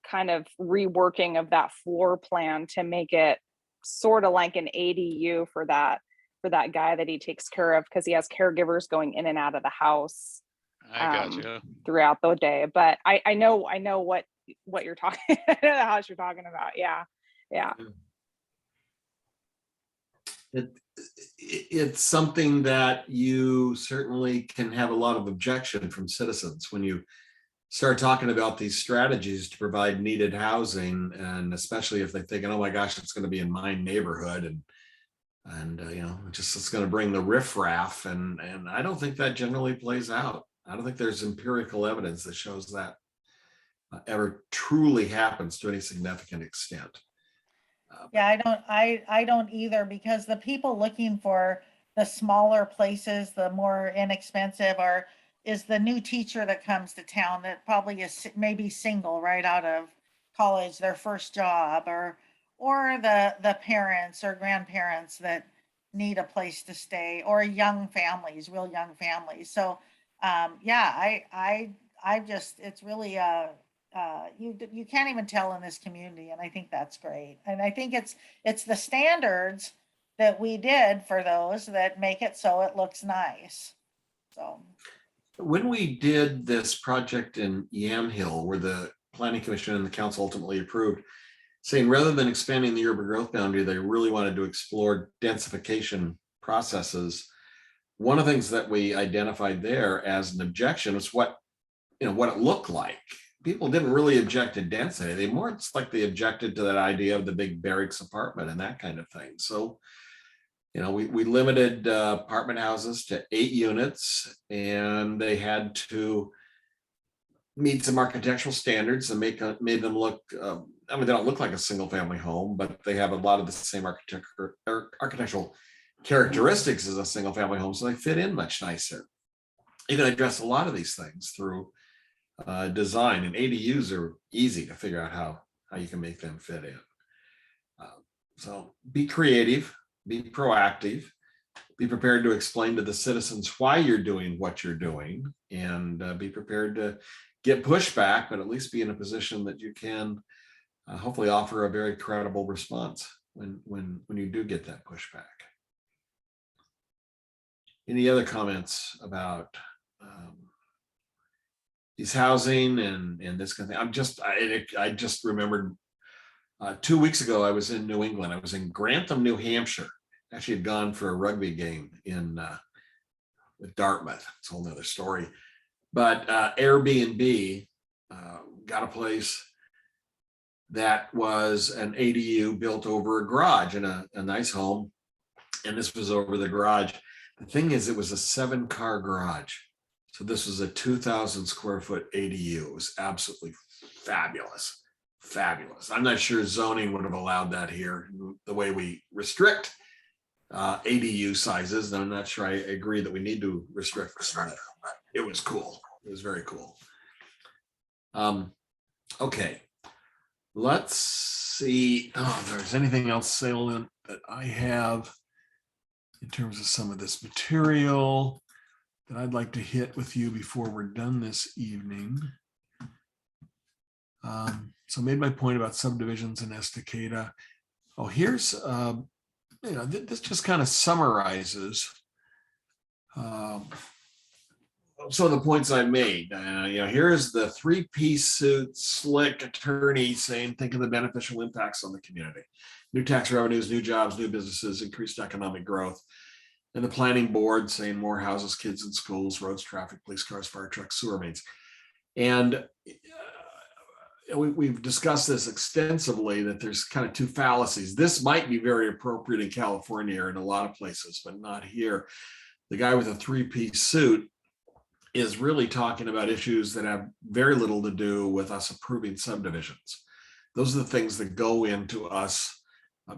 kind of reworking of that floor plan to make it sort of like an ADU for that guy that he takes care of, because he has caregivers going in and out of the house throughout the day. But I know what you're talking I know the house you're talking about. Yeah. It's something that you certainly can have a lot of objection from citizens when you start talking about these strategies to provide needed housing, and especially if they're thinking, oh my gosh, it's going to be in my neighborhood, and it's going to bring the riffraff, and I don't think that generally plays out. I don't think there's empirical evidence that shows that ever truly happens to any significant extent. I don't either, because the people looking for the smaller places, the more inexpensive, is the new teacher that comes to town that probably is maybe single right out of college, their first job, or the parents or grandparents that need a place to stay, or young families, real young families. So yeah, I just, it's really you can't even tell in this community, and I think that's great. And I think it's the standards that we did for those that make it so it looks nice. So When we did this project in Yamhill, where the Planning Commission and the council ultimately approved, saying rather than expanding the urban growth boundary, they really wanted to explore densification processes. One of the things that we identified there as an objection was what it looked like. People didn't really object to density. They more, it's like they objected to that idea of the big barracks apartment and that kind of thing. So, we limited apartment houses to 8 units, and they had to meet some architectural standards and made them look, they don't look like a single family home, but they have a lot of the same architectural characteristics as a single family home. So they fit in much nicer. You can address a lot of these things through design, and ADUs are easy to figure out how you can make them fit in. So be creative, be proactive, be prepared to explain to the citizens why you're doing what you're doing, and be prepared to get pushback, but at least be in a position that you can hopefully offer a very credible response when you do get that pushback. Any other comments about these housing and this kind of thing? I just remembered 2 weeks ago, I was in New England. I was in Grantham, New Hampshire. Actually had gone for a rugby game with Dartmouth. It's a whole nother story. But Airbnb got a place that was an ADU built over a garage in a nice home. And this was over the garage. The thing is, it was a 7-car garage. So this was a 2,000 square foot ADU. It was absolutely fabulous. Fabulous. I'm not sure zoning would have allowed that here, the way we restrict ADU sizes. And I'm not sure I agree that we need to restrict them, but it was cool. It was very cool. Okay, let's see. Oh, if there's anything else salient that I have in terms of some of this material that I'd like to hit with you before we're done this evening. So I made my point about subdivisions in Estacada. Oh, here's, this just kind of summarizes some of the points I made. Here's the 3-piece suit, slick attorney saying, think of the beneficial impacts on the community. New tax revenues, new jobs, new businesses, increased economic growth. And the planning board saying more houses, kids in schools, roads, traffic, police cars, fire trucks, sewer mains. And we've discussed this extensively, that there's kind of 2 fallacies. This might be very appropriate in California or in a lot of places, but not here. The guy with a 3-piece suit is really talking about issues that have very little to do with us approving subdivisions. Those are the things that go into us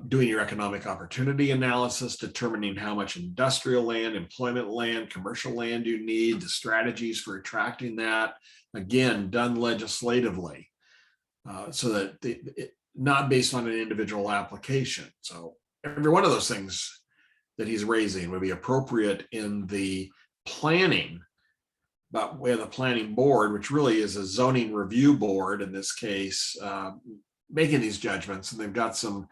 doing your economic opportunity analysis, determining how much industrial land, employment land, commercial land you need, the strategies for attracting that, again, done legislatively, so that not based on an individual application. So every one of those things that he's raising would be appropriate in the planning, but where the planning board, which really is a zoning review board in this case, making these judgments, and they've got some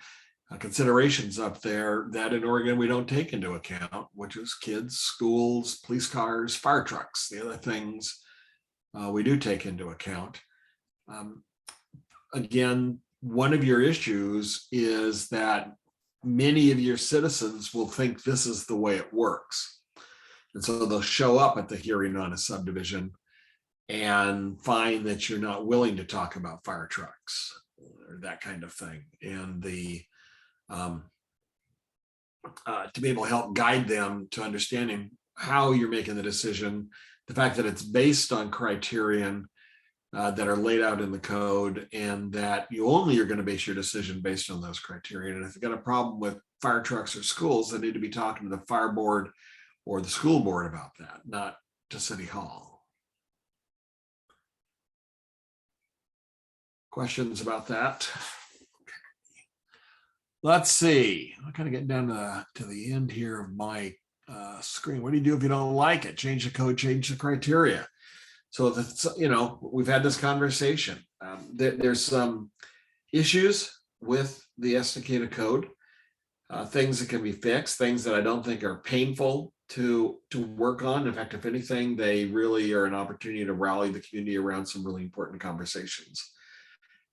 considerations up there that in Oregon we don't take into account, which is kids, schools, police cars, fire trucks, the other things we do take into account. Again, one of your issues is that many of your citizens will think this is the way it works. And so they'll show up at the hearing on a subdivision and find that you're not willing to talk about fire trucks or that kind of thing. And to be able to help guide them to understanding how you're making the decision, the fact that it's based on criterion that are laid out in the code, and that you only are going to base your decision based on those criteria. And if you've got a problem with fire trucks or schools, they need to be talking to the fire board or the school board about that, not to City Hall. Questions about that? Let's see. I'm kind of getting down to the end here of my screen. What do you do if you don't like it? Change the code, change the criteria. So that's, we've had this conversation. There's some issues with the Estacada code, things that can be fixed, things that I don't think are painful to work on. In fact, if anything, they really are an opportunity to rally the community around some really important conversations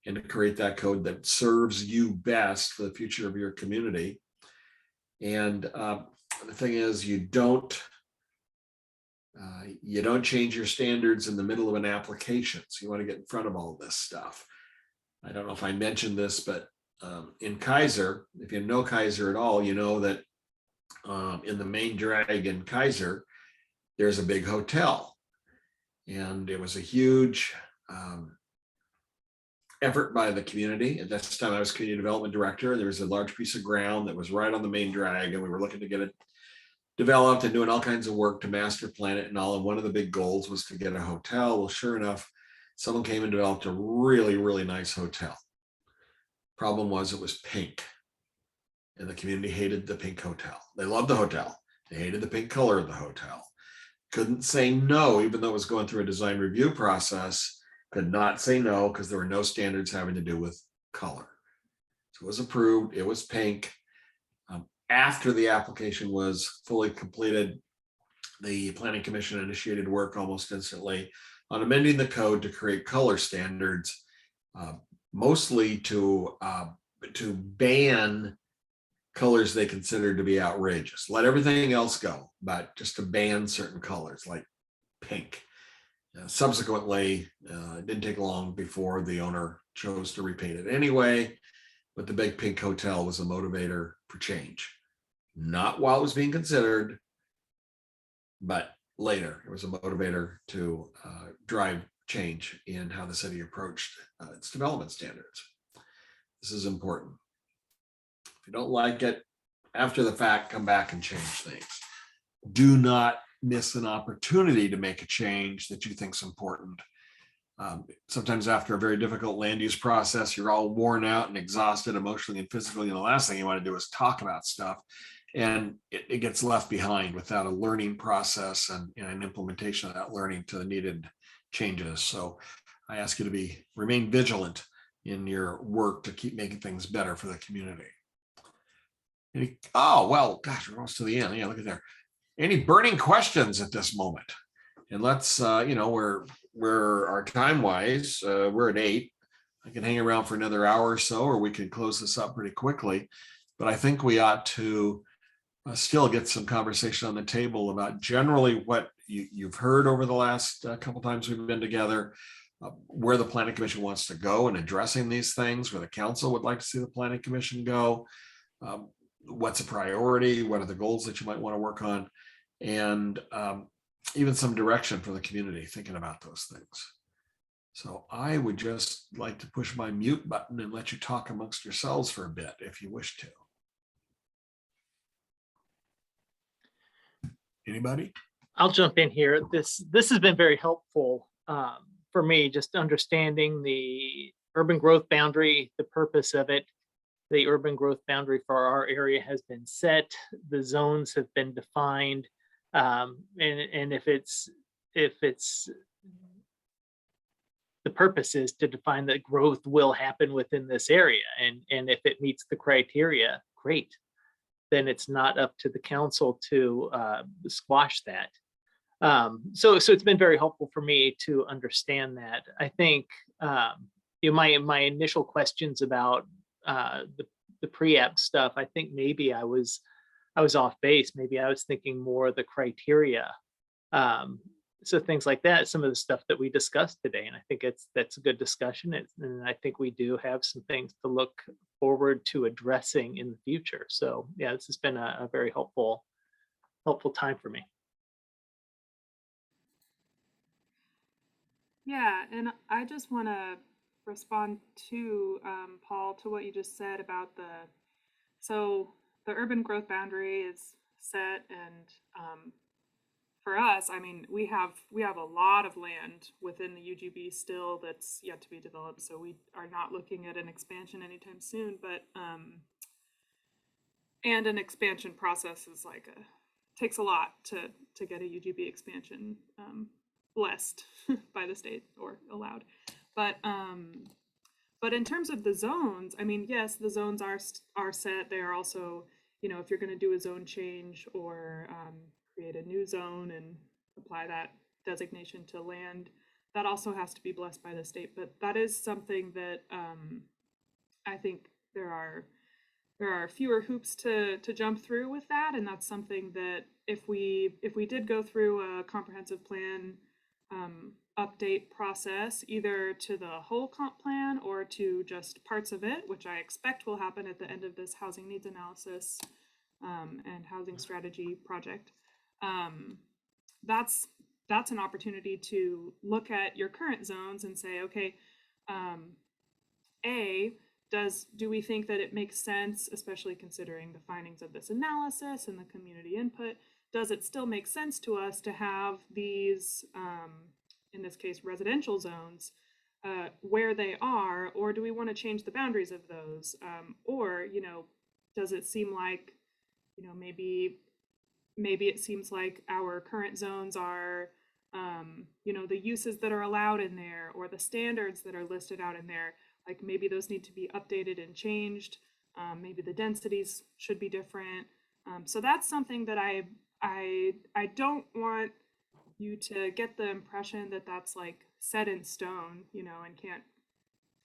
and to create that code that serves you best for the future of your community. And the thing is, you don't change your standards in the middle of an application. So you want to get in front of all this stuff. I don't know if I mentioned this, but in Kaiser, if you know Kaiser at all, you know that in the main drag in Kaiser, there's a big hotel. And it was a huge effort by the community. At this time, I was community development director. There was a large piece of ground that was right on the main drag, and we were looking to get it developed and doing all kinds of work to master plan it and all. And one of the big goals was to get a hotel. Well, sure enough, someone came and developed a really, really nice hotel. Problem was, it was pink, and the community hated the pink hotel. They loved the hotel. They hated the pink color of the hotel. Couldn't say no, even though it was going through a design review process. Could not say no because there were no standards having to do with color. So it was approved. It was pink. After the application was fully completed, the Planning Commission initiated work almost instantly on amending the code to create color standards, mostly to ban colors they considered to be outrageous. Let everything else go, but just to ban certain colors like pink. Subsequently, it didn't take long before the owner chose to repaint it anyway, but the big pink hotel was a motivator for change. Not while it was being considered, but later it was a motivator to drive change in how the city approached its development standards. This is important. If you don't like it, after the fact, come back and change things. Do not miss an opportunity to make a change that you think is important. Sometimes after a very difficult land use process, you're all worn out and exhausted emotionally and physically. And the last thing you want to do is talk about stuff. And it gets left behind without a learning process and an implementation of that learning to the needed changes. So I ask you to remain vigilant in your work to keep making things better for the community. Oh, well, gosh, we're almost to the end. Yeah, look at there. Any burning questions at this moment? And let's, we're our time wise, we're at 8. I can hang around for another hour or so, or we can close this up pretty quickly. But I think we ought to still get some conversation on the table about generally what you've heard over the last couple times we've been together, where the Planning Commission wants to go in addressing these things, where the council would like to see the Planning Commission go. What's a priority? What are the goals that you might want to work on? And even some direction for the community thinking about those things. So I would just like to push my mute button and let you talk amongst yourselves for a bit if you wish to. Anybody? I'll jump in here. This has been very helpful for me, just understanding the urban growth boundary, the purpose of it. The urban growth boundary for our area has been set. The zones have been defined. And if it's the purpose is to define that growth will happen within this area. And if it meets the criteria, great. Then it's not up to the council to squash that. So it's been very helpful for me to understand that. I think my initial questions about the PreApp stuff, I think maybe I was off base. Maybe I was thinking more of the criteria. So things like that, some of the stuff that we discussed today, and I think that's a good discussion. And I think we do have some things to look forward to addressing in the future. So yeah, this has been a very helpful time for me. Yeah, and I just want to respond to Paul, to what you just said about the urban growth boundary is set, and for us, I mean, we have a lot of land within the UGB still that's yet to be developed, so we are not looking at an expansion anytime soon. But and an expansion process is like takes a lot to get a UGB expansion blessed by the state or allowed. But in terms of the zones, I mean, yes, the zones are set. They are also, you know, if you're going to do a zone change or create a new zone and apply that designation to land, that also has to be blessed by the state. But that is something that I think there are fewer hoops to jump through with that, and that's something that if we did go through a comprehensive plan update process, either to the whole comp plan or to just parts of it, which I expect will happen at the end of this housing needs analysis and housing strategy project, that's an opportunity to look at your current zones and say, okay, do we think that it makes sense, especially considering the findings of this analysis and the community input, does it still make sense to us to have these, in this case, residential zones where they are, or do we want to change the boundaries of those? Or, you know, does it seem like, you know, maybe it seems like our current zones are, you know, the uses that are allowed in there or the standards that are listed out in there, like maybe those need to be updated and changed. Maybe the densities should be different. So that's something that I don't want you to get the impression that that's like set in stone, you know, and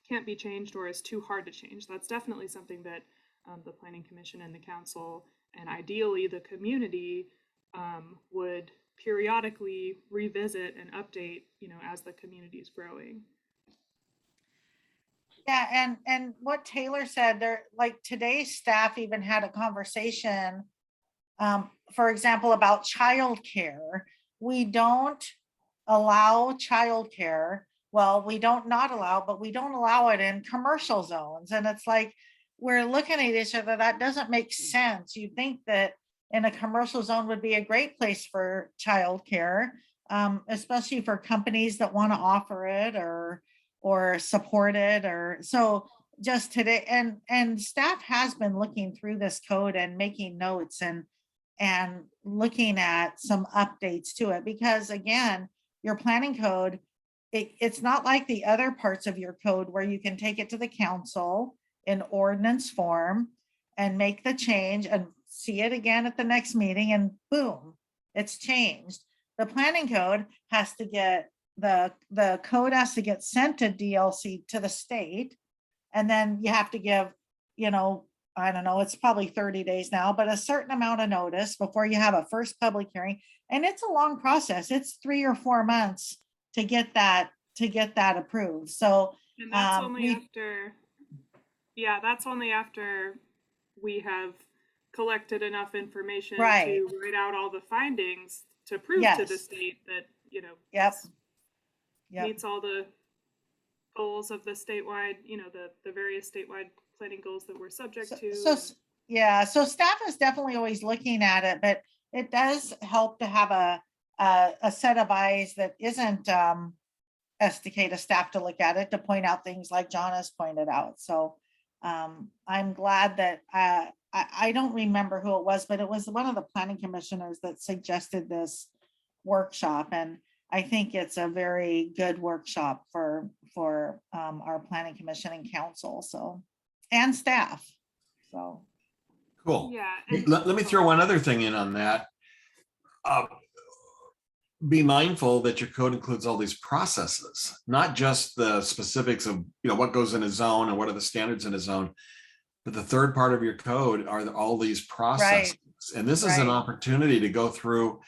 can't be changed or is too hard to change. That's definitely something that the Planning Commission and the council and ideally the community would periodically revisit and update, you know, as the community is growing. Yeah, and what Taylor said there, like today's staff even had a conversation, for example, about childcare. We don't allow childcare. Well, we don't not allow, but we don't allow it in commercial zones. And it's like, we're looking at each other, that doesn't make sense. You think that in a commercial zone would be a great place for childcare, especially for companies that want to offer it or support it, or so just today. And staff has been looking through this code and making notes and looking at some updates to it, because again, your planning code, it's not like the other parts of your code where you can take it to the council in ordinance form and make the change and see it again at the next meeting and boom, it's changed. The planning code has to get, the code has to get sent to DLC to the state. And then you have to give, you know, I don't know, it's probably 30 days now, but a certain amount of notice before you have a first public hearing. And it's a long process. It's 3 or 4 months to get that approved. So and that's only after, yeah, that's only after we have collected enough information to write out all the findings to prove to the state that, you know, meets all the goals of the statewide, you know, the various statewide planning goals that we're subject to. So staff is definitely always looking at it, but it does help to have a set of eyes that isn't SDK staff to look at it, to point out things like John has pointed out. So I'm glad that I don't remember who it was, but it was one of the planning commissioners that suggested this workshop. And I think it's a very good workshop for our planning commission and council, so, and staff. So cool. Yeah. Let me throw one other thing in on that. Be mindful that your code includes all these processes, not just the specifics of, you know, what goes in a zone and what are the standards in a zone, but the third part of your code are all these processes. And this is an opportunity to go through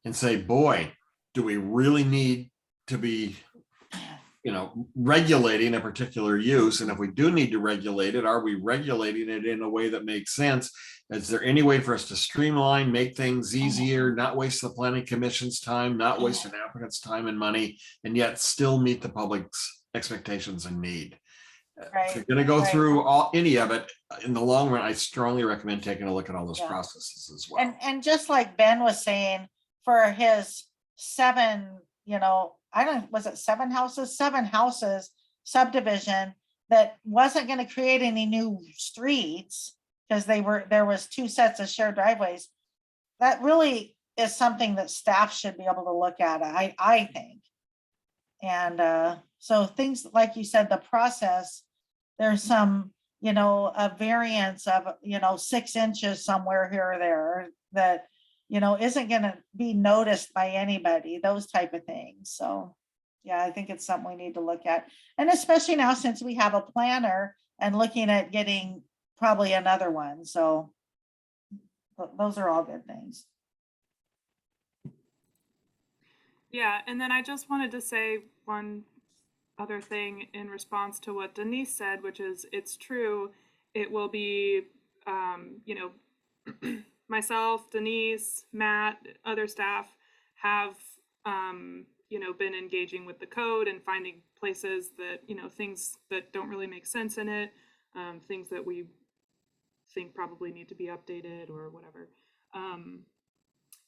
and say, boy, do we really need to be, you know, regulating a particular use? And if we do need to regulate it, are we regulating it in a way that makes sense? Is there any way for us to streamline, make things easier, not waste the planning commission's time, not waste an applicant's time and money, and yet still meet the public's expectations and need? If you're going to go through any of it, in the long run, I strongly recommend taking a look at all those processes as well. And just like Ben was saying, for his 7, you know, was it 7 houses subdivision that wasn't going to create any new streets, because there was 2 sets of shared driveways. That really is something that staff should be able to look at, I think. And so things like you said, the process, there's some, a variance of, 6 inches somewhere here or there that, isn't gonna be noticed by anybody, those type of things. So, yeah, I think it's something we need to look at. And especially now, since we have a planner and looking at getting probably another one. So those are all good things. Yeah, and then I just wanted to say one other thing in response to what Denise said, which is it's true. It will be, myself, Denise, Matt, other staff have, been engaging with the code and finding places that, things that don't really make sense in it, things that we think probably need to be updated or whatever.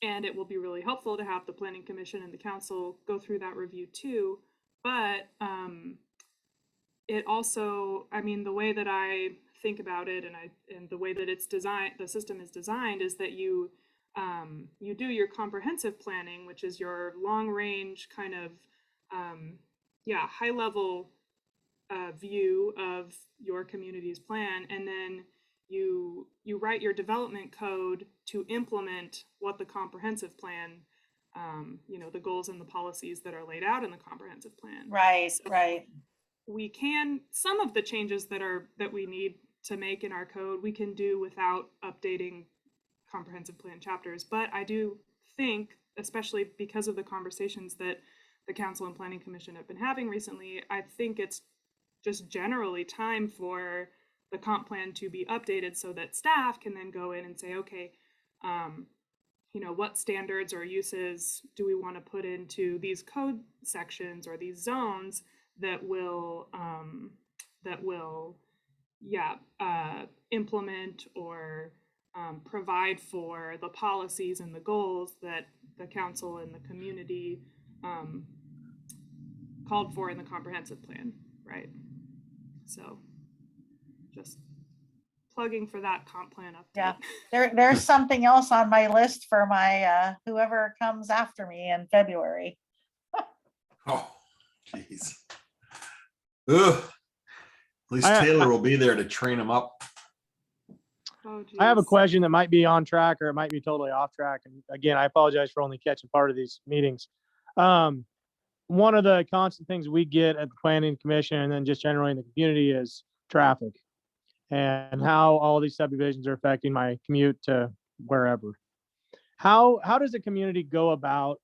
And it will be really helpful to have the Planning Commission and the council go through that review too. But it also, the way that I think about it and the way that it's designed, the system is designed, is that you do your comprehensive planning, which is your long range kind of, high level view of your community's plan. And then you write your development code to implement what the comprehensive plan, the goals and the policies that are laid out in the comprehensive plan. Right, so right. We can, some of the changes that we need to make in our code, we can do without updating comprehensive plan chapters. But I do think, especially because of the conversations that the Council and Planning Commission have been having recently, I think it's just generally time for the comp plan to be updated so that staff can then go in and say, okay, what standards or uses do we want to put into these code sections or these zones that will implement or provide for the policies and the goals that the council and the community called for in the comprehensive plan, right? So just plugging for that comp plan update. Yeah, there's something else on my list for my whoever comes after me in February. Oh, jeez. Ugh. At least Taylor will be there to train them up. Oh, I have a question that might be on track or it might be totally off track. And again, I apologize for only catching part of these meetings. One of the constant things we get at the Planning Commission and then just generally in the community is traffic and how all these subdivisions are affecting my commute to wherever. How does the community go about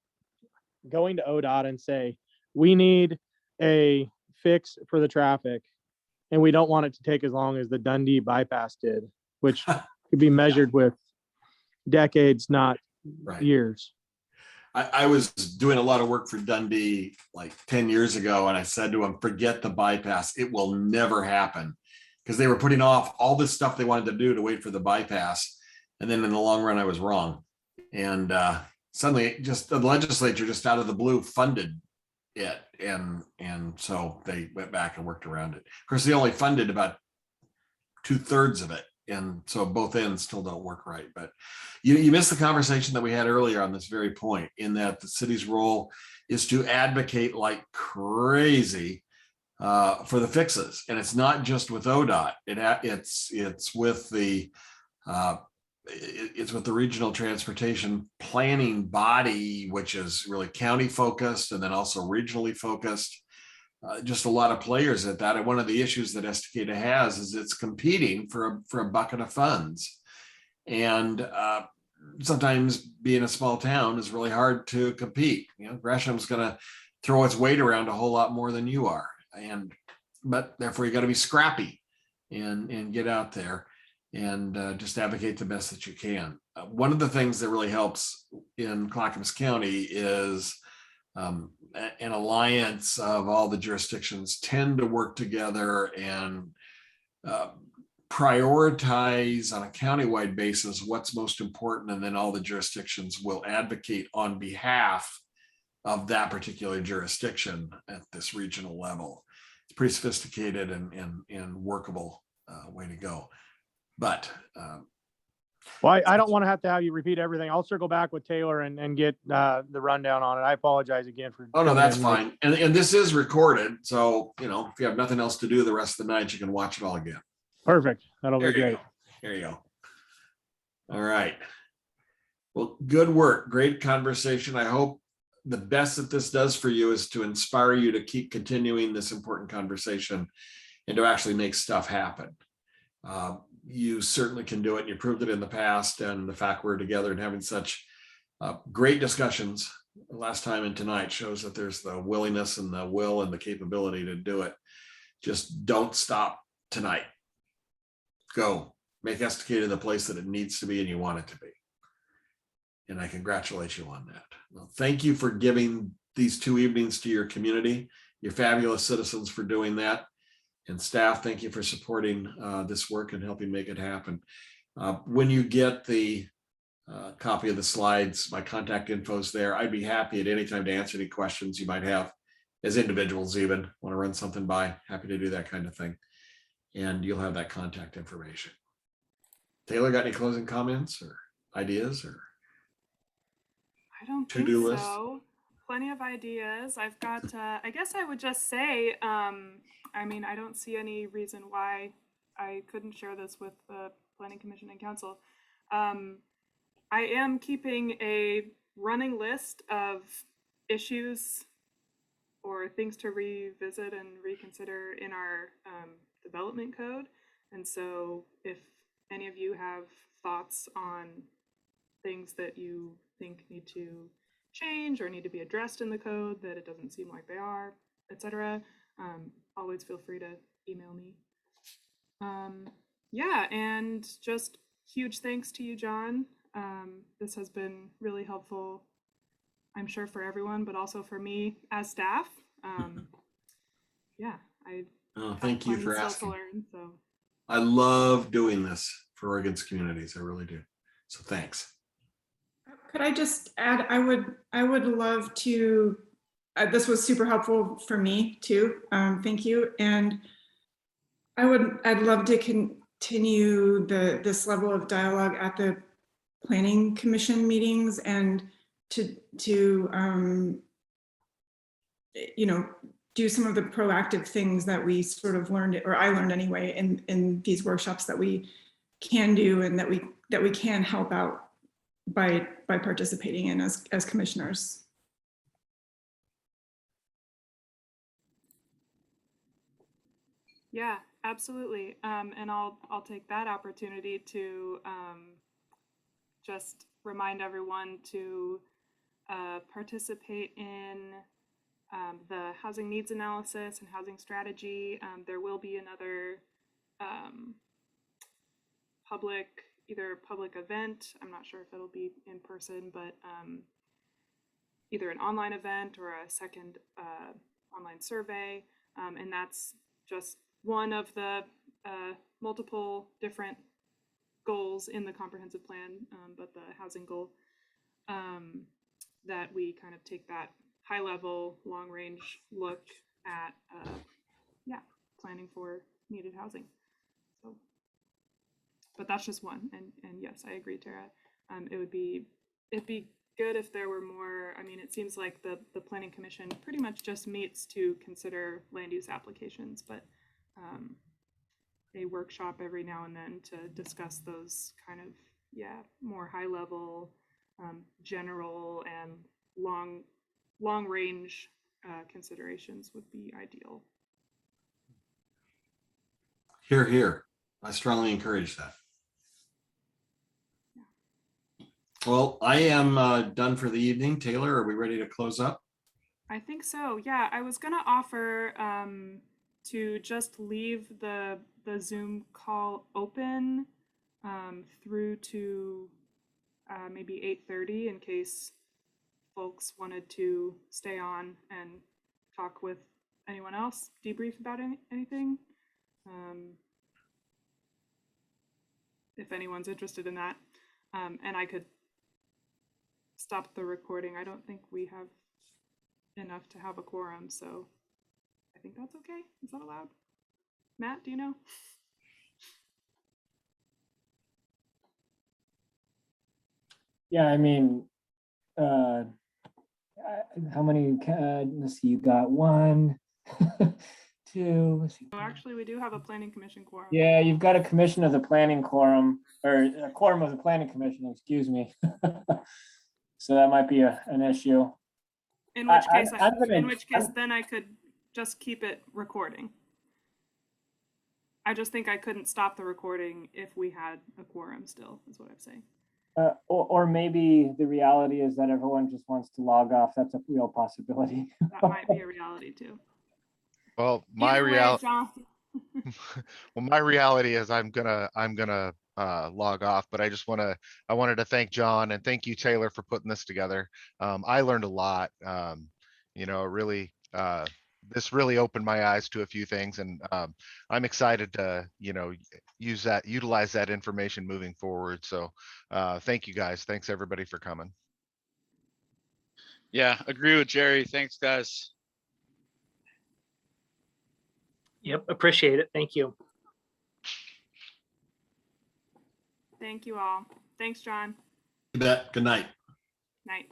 going to ODOT and say, we need a fix for the traffic and we don't want it to take as long as the Dundee bypass did, which could be measured with decades, not years. I was doing a lot of work for Dundee like 10 years ago, and I said to them, forget the bypass. It will never happen, because they were putting off all this stuff they wanted to do to wait for the bypass. And then in the long run, I was wrong. And suddenly just the legislature just out of the blue funded it. And so they went back and worked around it. Of course, they only funded about 2/3 of it. And so both ends still don't work right. But you missed the conversation that we had earlier on this very point, in that the city's role is to advocate like crazy for the fixes. And it's not just with ODOT. It's with the regional transportation planning body, which is really county focused and then also regionally focused. Just a lot of players at that. And one of the issues that Estacada has is it's competing for a bucket of funds. And sometimes being a small town is really hard to compete. Gresham's going to throw its weight around a whole lot more than you are. But therefore you got to be scrappy and get out there and just advocate the best that you can. One of the things that really helps in Clackamas County is an alliance of all the jurisdictions tend to work together and prioritize on a countywide basis what's most important, and then all the jurisdictions will advocate on behalf of that particular jurisdiction at this regional level. It's pretty sophisticated and workable way to go. But Well, I don't want to have you repeat everything. I'll circle back with Taylor and get the rundown on it. I apologize again for. oh no, coming that's in late. fine. And this is recorded, so you know if you have nothing else to do the rest of the night, you can watch it all again. Perfect. That'll There be you great. go. There you go. All right. Well, good work. Great conversation. I hope the best that this does for you is to inspire you to keep continuing this important conversation and to actually make stuff happen. You certainly can do it. You proved it in the past, and the fact we're together and having such great discussions last time and tonight shows that there's the willingness and the will and the capability to do it. Just don't stop tonight. Go make Estacada the place that it needs to be and you want it to be. And I congratulate you on that. Well, thank you for giving these 2 evenings to your community, your fabulous citizens for doing that. And staff, thank you for supporting this work and helping make it happen. When you get the copy of the slides, my contact info is there. I'd be happy at any time to answer any questions you might have as individuals, even want to run something by, happy to do that kind of thing. And you'll have that contact information. Taylor, got any closing comments or ideas or? I don't think To-do list? so. Plenty of ideas. I've got, I guess I would just say, I mean, I don't see any reason why I couldn't share this with the Planning Commission and Council. I am keeping a running list of issues or things to revisit and reconsider in our development code. And so if any of you have thoughts on things that you think need to change or need to be addressed in the code that it doesn't seem like they are, etc., always feel free to email me. Yeah, and just huge thanks to you, John. This has been really helpful, I'm sure, for everyone, but also for me as staff. Yeah, Thank you for still asking. to learn, so. I love doing this for Oregon's communities. I really do. So thanks. Could I just add, I would love to, this was super helpful for me too. Thank you. And I'd love to continue this level of dialogue at the Planning Commission meetings and to you know, do some of the proactive things that we sort of learned, or I learned anyway, in these workshops that we can do and that we can help out by participating in as commissioners. Yeah, absolutely. And I'll take that opportunity to just remind everyone to participate in the housing needs analysis and housing strategy. There will be another either public event. I'm not sure if it'll be in person, but either an online event or a second online survey. And that's just one of the multiple different goals in the comprehensive plan, but the housing goal, that we kind of take that high level, long range look at, planning for needed housing. So, but that's just one. And yes, I agree, Tara. It'd be good if there were more. I mean, it seems like the Planning Commission pretty much just meets to consider land use applications, but a workshop every now and then to discuss those kind of, more high level, general and long range considerations would be ideal. Hear, hear. I strongly encourage that. Well, I am done for the evening. Taylor, are we ready to close up? I think so. Yeah, I was gonna offer to just leave the Zoom call open through to maybe 8:30 in case folks wanted to stay on and talk with anyone else, debrief about anything. If anyone's interested in that. And I could stop the recording. I don't think we have enough to have a quorum, so I think that's okay. Is that allowed? Matt, do you know? Yeah, I mean, how many, let's see, you got one, two, let's see. Oh, actually, we do have a planning commission quorum. Yeah, you've got a commission of the planning quorum, or a quorum of the planning commission, excuse me. So that might be an issue. In which case, I'm then I could just keep it recording. I just think I couldn't stop the recording if we had a quorum still, is what I'm saying. Or maybe the reality is that everyone just wants to log off. That's a real possibility. That might be a reality too. Well, my Either way, reality, John. well, my reality is I'm gonna log off, but I wanted to thank John and thank you, Taylor, for putting this together. I learned a lot. You know, really, this really opened my eyes to a few things, and I'm excited to, you know, utilize that information moving forward. So thank you guys. Thanks everybody for coming. Yeah, agree with Jerry. Thanks, guys. Yep, appreciate it. Thank you. Thank you all. Thanks, John. You bet. Good night. Night.